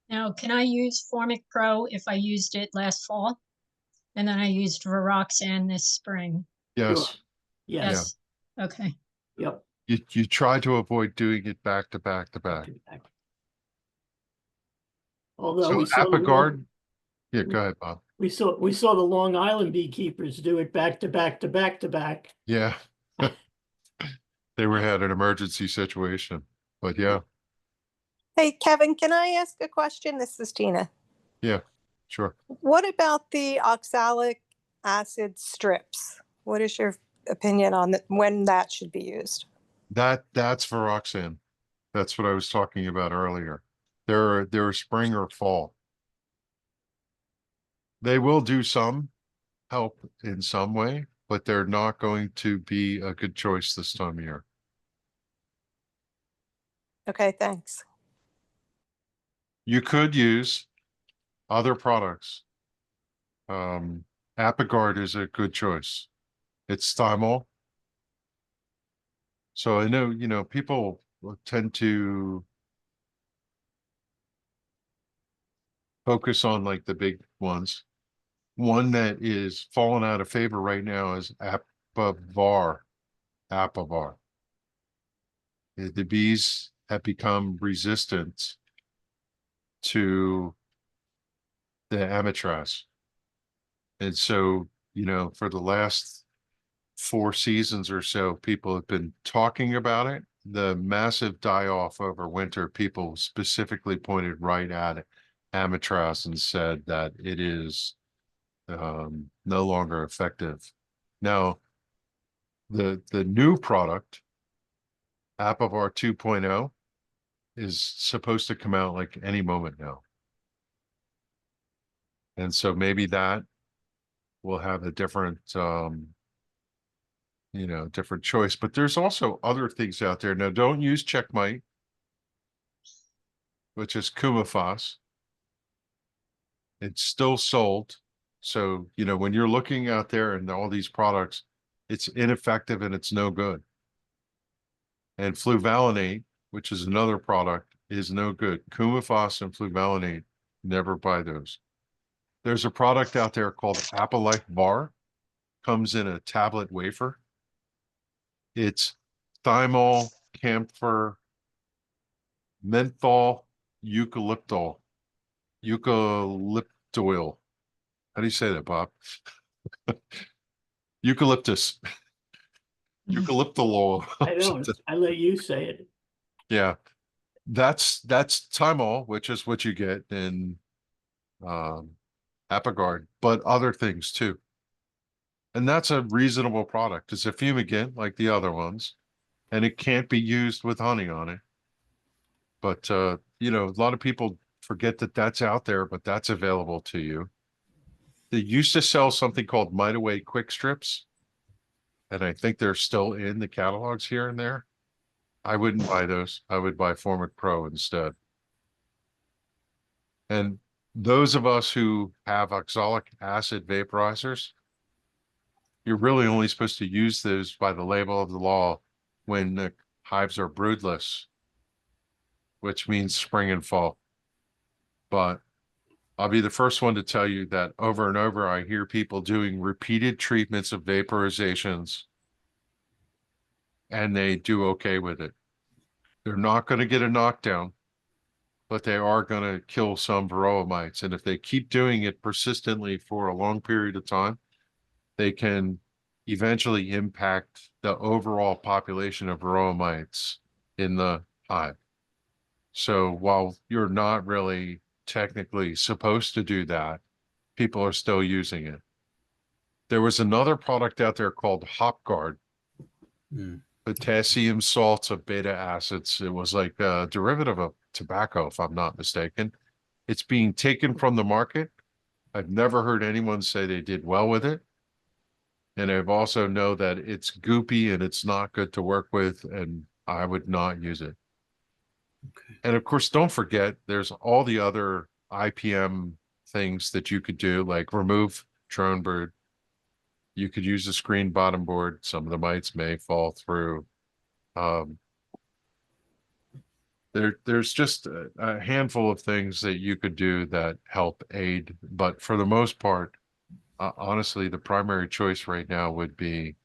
Now, can I use Formic Pro if I used it last fall? And then I used Viroxan this spring? Yes, Yes, Okay. yep. you try to avoid doing it back to back to back. Although So we saw the Apigard, yeah, go ahead, Bob. we saw the Long Island beekeepers do it back to back to back to back. Yeah. They had an emergency situation, but yeah, Hey, Kevin, can I ask a question? This is Tina. sure. What about the oxalic acid strips? What is your opinion on when that should be used? That's Viroxan. That's what I was talking about earlier. They're spring or fall. They will do some help in some way, but they're not going to be a good choice this time of year. Okay, thanks. You could use other products. Apigard is a good choice. It's thymol. So I know, you know, people tend to focus on like the big ones. One that is falling out of favor right now is Apivar. Apivar. The bees have become resistant to the Amitraz. And so, you know, for the last 4 seasons or so, people have been talking about it. The massive die-off over winter, people specifically pointed right at it, Amitraz, and said that it is no longer effective. Now, the new product, Apivar 2.0, is supposed to come out like any moment now. And so maybe that will have a different, you know, different choice. But there's also other things out there. Now, don't use Checkmate, which is Kumafos. It's still sold. So, you know, when you're looking out there and all these products, it's ineffective and it's no good. And fluvalinate, which is another product, is no good. Kumafos and fluvalinate, never buy those. There's a product out there called Apilife Bar, comes in a tablet wafer. It's thymol, camphor, menthol, eucalyptol. How do you say that, Bob? Eucalyptus. Eucalyptal oil. I don't, I let you say it. Yeah. That's thymol, which is what you get in Apigard, but other things too. And that's a reasonable product. It's a fumigant like the other ones, and it can't be used with honey on it. But you know, a lot of people forget that that's out there, but that's available to you. They used to sell something called Mite Away Quick Strips, and I think they're still in the catalogs here and there. I wouldn't buy those. I would buy Formic Pro instead. And those of us who have oxalic acid vaporizers, you're really only supposed to use those by the label of the law when the hives are broodless, which means spring and fall. But I'll be the first one to tell you that over and over, I hear people doing repeated treatments of vaporizations and they do okay with it. They're not going to get a knockdown, but they are going to kill some varroa mites. And if they keep doing it persistently for a long period of time, they can eventually impact the overall population of varroa mites in the hive. So while you're not really technically supposed to do that, people are still using it. There was another product out there called HopGuard, potassium salts of beta acids. It was like a derivative of tobacco, if I'm not mistaken. It's being taken from the market. I've never heard anyone say they did well with it. And I've also know that it's goopy and it's not good to work with, and I would not use it. Okay. And of course, don't forget, there's all the other IPM things that you could do, like remove drone bird. You could use the screen bottom board. Some of the mites may fall through. There's just a handful of things that you could do that help aid. But for the most part, honestly, the primary choice right now would be,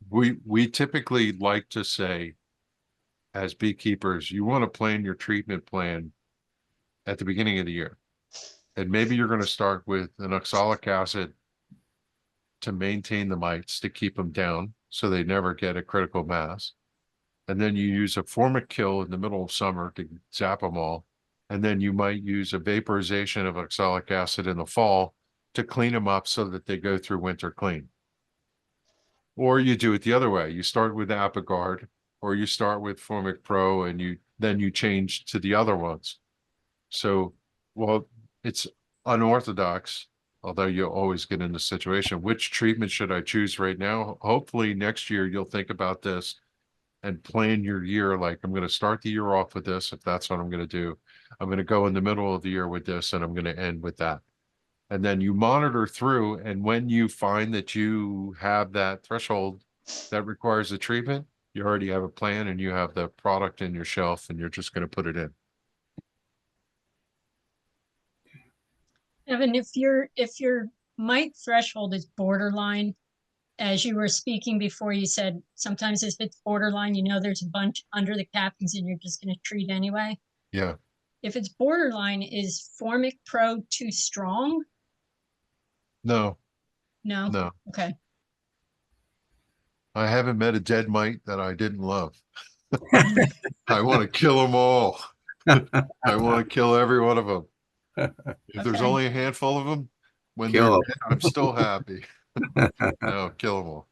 we typically like to say, as beekeepers, you want to plan your treatment plan at the beginning of the year. And maybe you're going to start with an oxalic acid to maintain the mites, to keep them down so they never get a critical mass. And then you use a formic kill in the middle of summer to zap them all. And then you might use a vaporization of oxalic acid in the fall to clean them up so that they go through winter clean. Or you do it the other way. You start with Apiguard, or you start with Formic Pro, and then you change to the other ones. So, well, it's unorthodox, although you'll always get in the situation. Which treatment should I choose right now? Hopefully next year you'll think about this and plan your year. Like, I'm going to start the year off with this, if that's what I'm going to do. I'm going to go in the middle of the year with this, and I'm going to end with that. And then you monitor through, and when you find that you have that threshold that requires a treatment, you already have a plan and you have the product in your shelf, and you're just going to put it in. Evan, if your mite threshold is borderline, as you were speaking before, you said sometimes if it's borderline, you know there's a bunch under the cappings and you're just going to treat anyway. Yeah. If it's borderline, is Formic Pro too strong? No, No? no. Okay. I haven't met a dead mite that I didn't love. I want to kill them all. I want to kill every one of them. If there's Okay. only a handful of them, when Kill they're 'em. dead, I'm still happy. No, kill them all.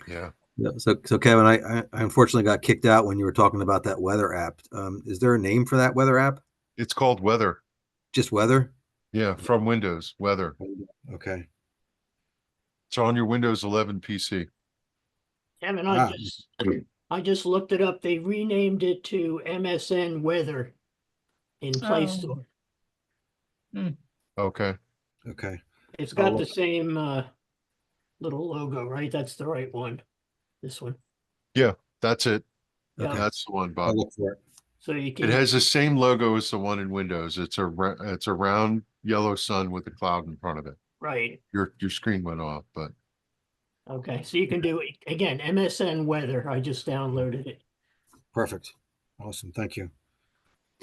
Yeah. Yeah, so Kevin, I unfortunately got kicked out when you were talking about that weather app. Is there a name for that weather app? It's called Weather. Just weather? Yeah, from Windows, Weather. Okay. It's on your Windows 11 PC. Kevin, Ah. I just looked it up. They renamed it to MSN Weather in Play Oh. Store. Okay. Okay. It's got I'll the look. same little logo, right? That's the right one. This one. That's it. Yeah. That's the one, I'll Bob. look for it. So you can. It has the same logo as the one in Windows. It's a round yellow sun with a cloud in front of it. Right. Your screen went off, but Okay. So you can do it again. MSN Weather. I just downloaded it. Perfect. Awesome. Thank you.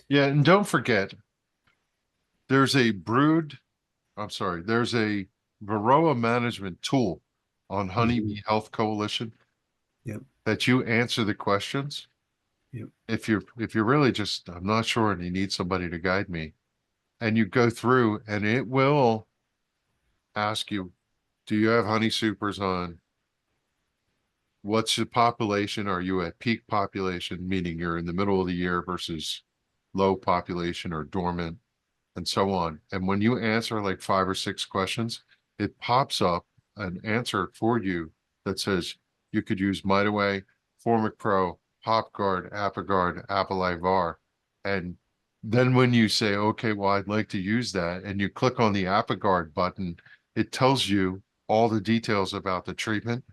yeah, and don't forget, there's a Varroa management tool on Honeybee Health Coalition. Yep. That you answer the questions. Yep. If you're really just, I'm not sure, and you need somebody to guide me, and you go through, and it will ask you, do you have honey supers on? What's your population? Are you at peak population, meaning you're in the middle of the year versus low population or dormant, and so on. And when you answer like 5 or 6 questions, it pops up an answer for you that says you could use MiteAway, Formic Pro, HopGuard, Apiguard, Apilar. And then when you say, okay, well, I'd like to use that, and you click on the Apiguard button, it tells you all the details about the treatment.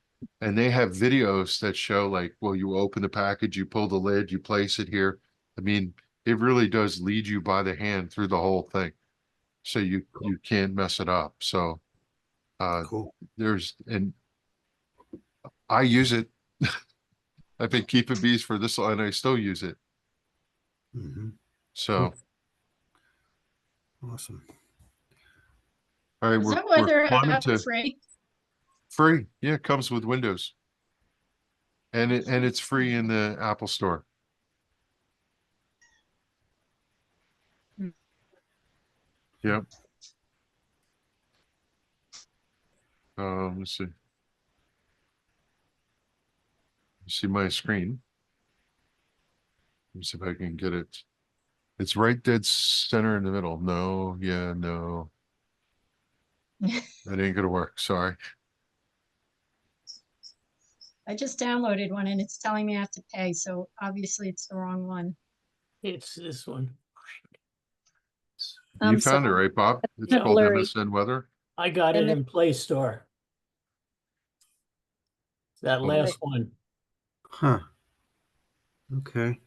And they have videos that show like, well, you open the package, you pull the lid, you place it here. I mean, it really does lead you by the hand through the whole thing. So you can't mess it up. So Cool. and I use it. I've been keeping bees for this long and I still use it. Mhm. So, Awesome. all right, Is that we're weather climbing app to free? free. Yeah, it comes with Windows. And it's free in the Apple Store. Hmm. Yep. Let's see. You see my screen. Let me see if I can get it. It's right dead center in the middle. No, yeah, no. That ain't gonna work. Sorry. I just downloaded one and it's telling me I have to pay, so obviously it's the wrong one. It's this one. You So found it, right, Bob? It's No. called blurry. MSN Weather. I got it MS in Play Store. That last one Huh. Okay.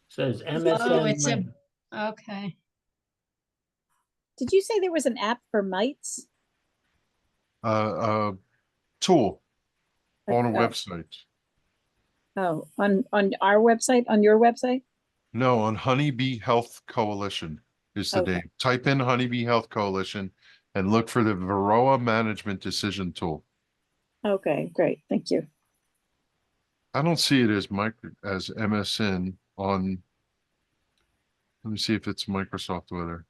says Oh, MSN. it's a, okay. Did you say there was an app for mites? Tool on a Oh, website. oh, on our website, on your website? No, on Honeybee Health Coalition is the Okay. name. Type in Honeybee Health Coalition and look for the Varroa Management Decision Tool. Okay, great. Thank you. I don't see it as MSN on. Let me see if it's Microsoft Weather.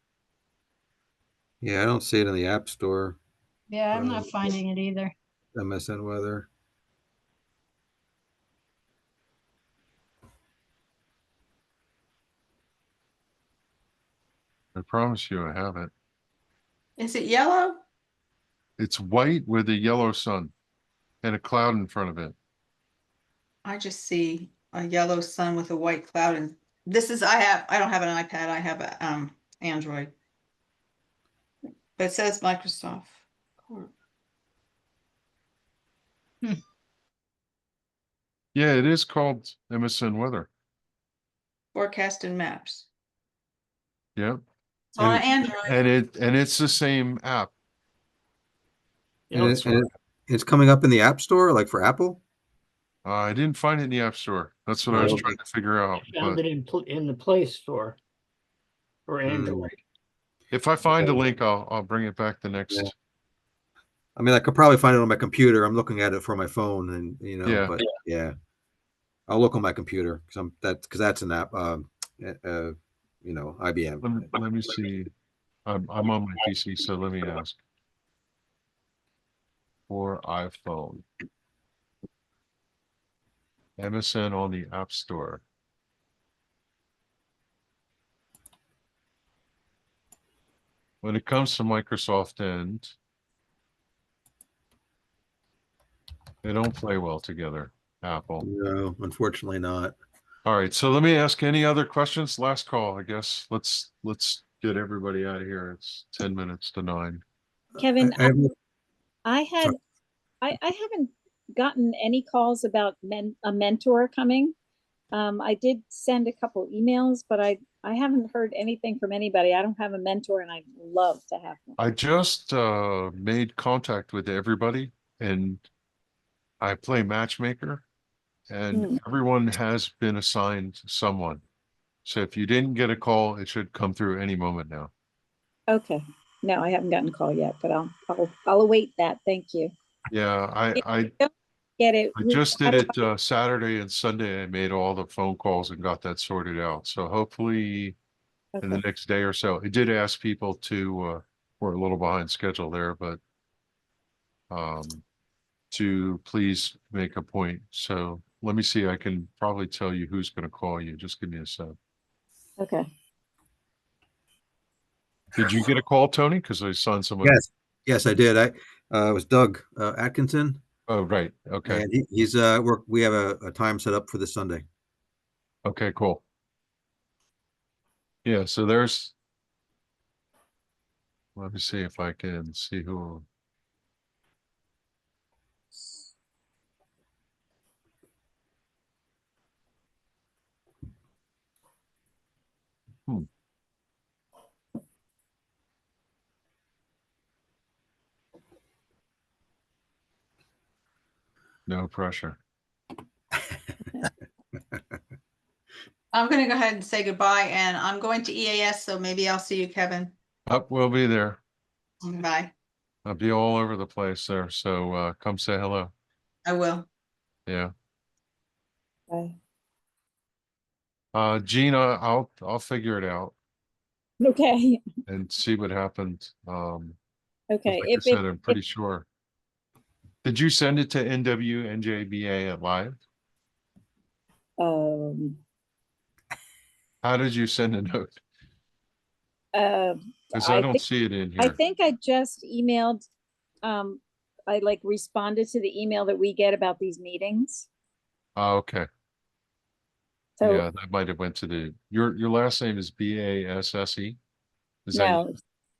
Yeah, I don't see it in the App Store. Yeah, I'm not finding it either. MSN Weather. I promise you I have it. Is it yellow? It's white with a yellow sun and a cloud in front of it. I just see a yellow sun with a white cloud, and this is, I don't have an iPad, I have a Android. But it says Microsoft. Yeah, it is called MSN Weather. Forecast and maps. Yep. It's on Android. And it's the same app. Yep. It's coming up in the App Store, like for Apple? I didn't find it in the App Store. That's what I was Okay. trying to figure out. Found But it in the Play Store for Hmm. Android. if I find a link, I'll bring it back the next. Yeah. I mean, I could probably find it on my computer. I'm looking at it from my phone, and Yeah. but yeah, I'll look on my computer because that's an app. IBM. Let me see. I'm on my PC, so let me ask. For iPhone. MSN on the App Store. When it comes to Microsoft end, they don't play well together, Apple. No, unfortunately not. All right, so let me ask any other questions? Last call, I guess. Let's get everybody out of here. It's 10 minutes to 9. Kevin, I have no- I haven't gotten any calls about a mentor coming. I did send a couple emails, but I haven't heard anything from anybody. I don't have a mentor and I'd love to have one. I just made contact with everybody and I play matchmaker and everyone has been assigned someone. So if you didn't get a call, it should come through any moment now. Okay. No, I haven't gotten a call yet, but I'll await that. Thank you. Yeah, I Get it. just did it Saturday and Sunday. I made all the phone calls and got that sorted out. So hopefully in the Okay. next day or so, it did ask people to, we're a little behind schedule there, but to please make a point. So let me see, I can probably tell you who's going to call you. Just give me a sec. Okay. Did you get a call, Tony? Because I saw someone. Yes, I did. It was Doug Atkinson, Oh, right. Okay. and he's we have a time set up for this Sunday. Okay, cool. Yeah, so let me see if I can see who. No pressure. I'm gonna go ahead and say goodbye, and I'm going to EAS, so maybe I'll see you, Kevin. Up, we'll be there. Bye. I'll be all over the place there. So come say hello. I will. Yeah. Bye. Gina, I'll figure it out Okay, and see what happens. okay. Like I said, I'm pretty sure. Did you send it to NWNJBA at live? Um, How did you send a note? Because I I don't think, see it in I here. think I just emailed, I like responded to the email that we get about these meetings. Oh, okay. So, Yeah, that might have went to the, your last name is BASSE? Is that no,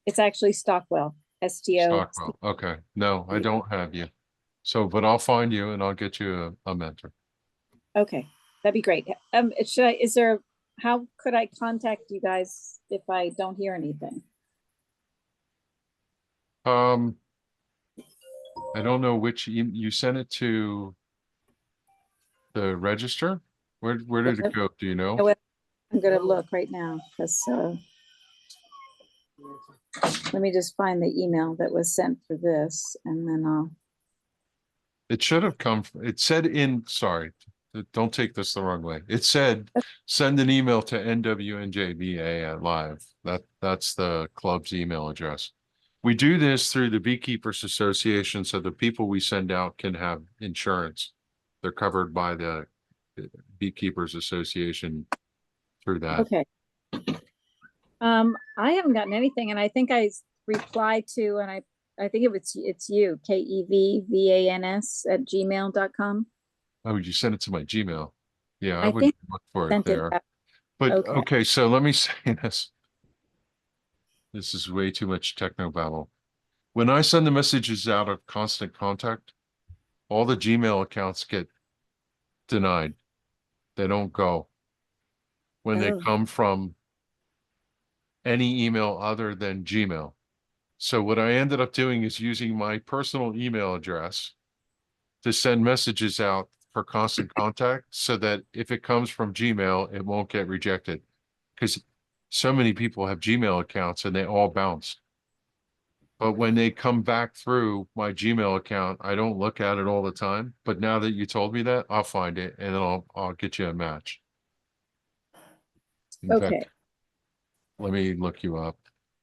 it's actually Stockwell, STO. Stockwell? Okay. No, I don't have you. So, but I'll find you and I'll get you a mentor. Okay, that'd be great. How could I contact you guys if I don't hear anything? I don't know which you sent it to the register. Where did it go? Do you know? I'm gonna look right now, because, let me just find the email that was sent for this, and then I'll, It should have come, it said sorry, don't take this the wrong way. It said, send an email to NWNJBA at live. That's the club's email address. We do this through the Beekeepers Association, so the people we send out can have insurance. They're covered by the Beekeepers Association through that. okay. I haven't gotten anything, and I think I replied to, and I think it's you, KEVVANS@gmail.com. Oh, you sent it to my Gmail. Yeah, I I would think look for it sent it there. back. But Okay. okay, so let me say this. This is way too much techno babble. When I send the messages out of Constant Contact, all the Gmail accounts get denied. They don't go. When they Oh. come from any email other than Gmail. So what I ended up doing is using my personal email address to send messages out for Constant Contact so that if it comes from Gmail, it won't get rejected. Because so many people have Gmail accounts and they all bounce. But when they come back through my Gmail account, I don't look at it all the time. But now that you told me that, I'll find it and then I'll get you a match. In Okay. fact, let me look you up.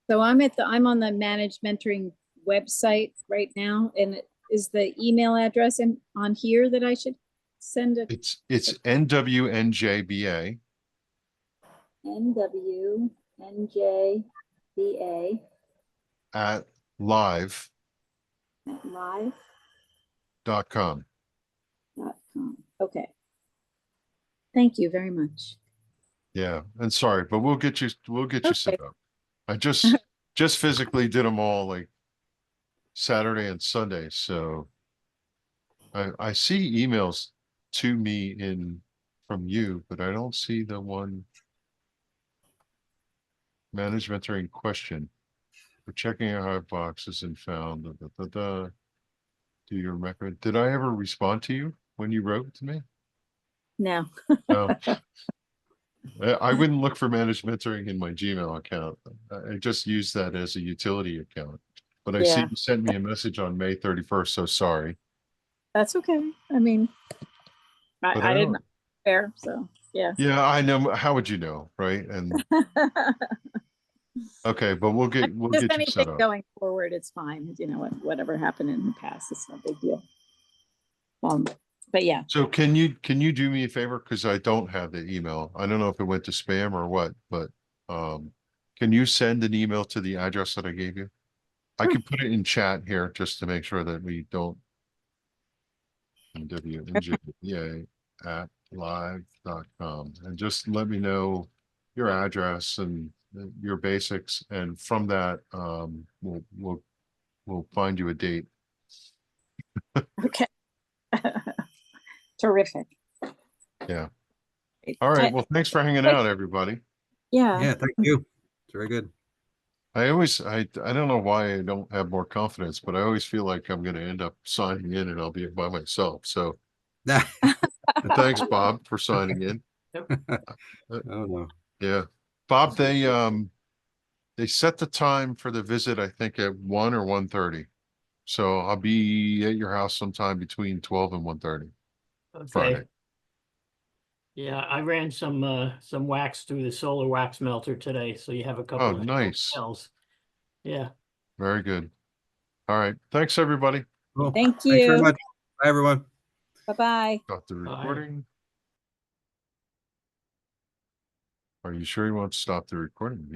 So I'm on the Managed Mentoring website right now, and is the email address on here that I should send it? It's NWNJBA NWNJBA at live.com. live.com. Okay. Thank you very much. Yeah, and sorry, but we'll get you set Okay. up. I just physically did them all like Saturday and Sunday, so I see emails to me from you, but I don't see the one management mentoring question. We're checking our hive boxes and found do your record. Did I ever respond to you when you wrote to me? No. No. I wouldn't look for managed mentoring in my Gmail account. I just use that as a utility account. But I see Yeah. you sent me a message on May 31st, so sorry. That's okay. I mean, But I I didn't don't- care, so yeah. Yeah, I know. How would you know, right? And okay, but we'll get Just you anything set up. going forward, it's fine. You know, whatever happened in the past, it's no big deal. But yeah, So can you do me a favor? Because I don't have the email. I don't know if it went to spam or what, but can you send an email to the address that I gave you? I can put it in chat here just to make sure that we don't WNJBA at live.com and just let me know your address and your basics, and from that we'll find you a date. okay. Terrific. Yeah. All right. Well, thanks for hanging out, everybody. Yeah. Yeah, thank you. It's very good. I don't know why I don't have more confidence, but I always feel like I'm gonna end up signing in and I'll be by myself. So and thanks, Bob, for signing in. Oh, no. Yeah. Bob, they set the time for the visit, I think at 1 or 1:30. So I'll be at your house sometime between 12 and 1:30. Okay. Friday. Yeah, I ran some wax through the solar wax melter today, so you have a couple Oh, of nice. cells. Yeah. Very good. All right. Thanks, everybody. Cool. Thank Thanks very you. much. Bye, everyone. Bye-bye. Got the Bye. recording. Are you sure you want to stop the recording?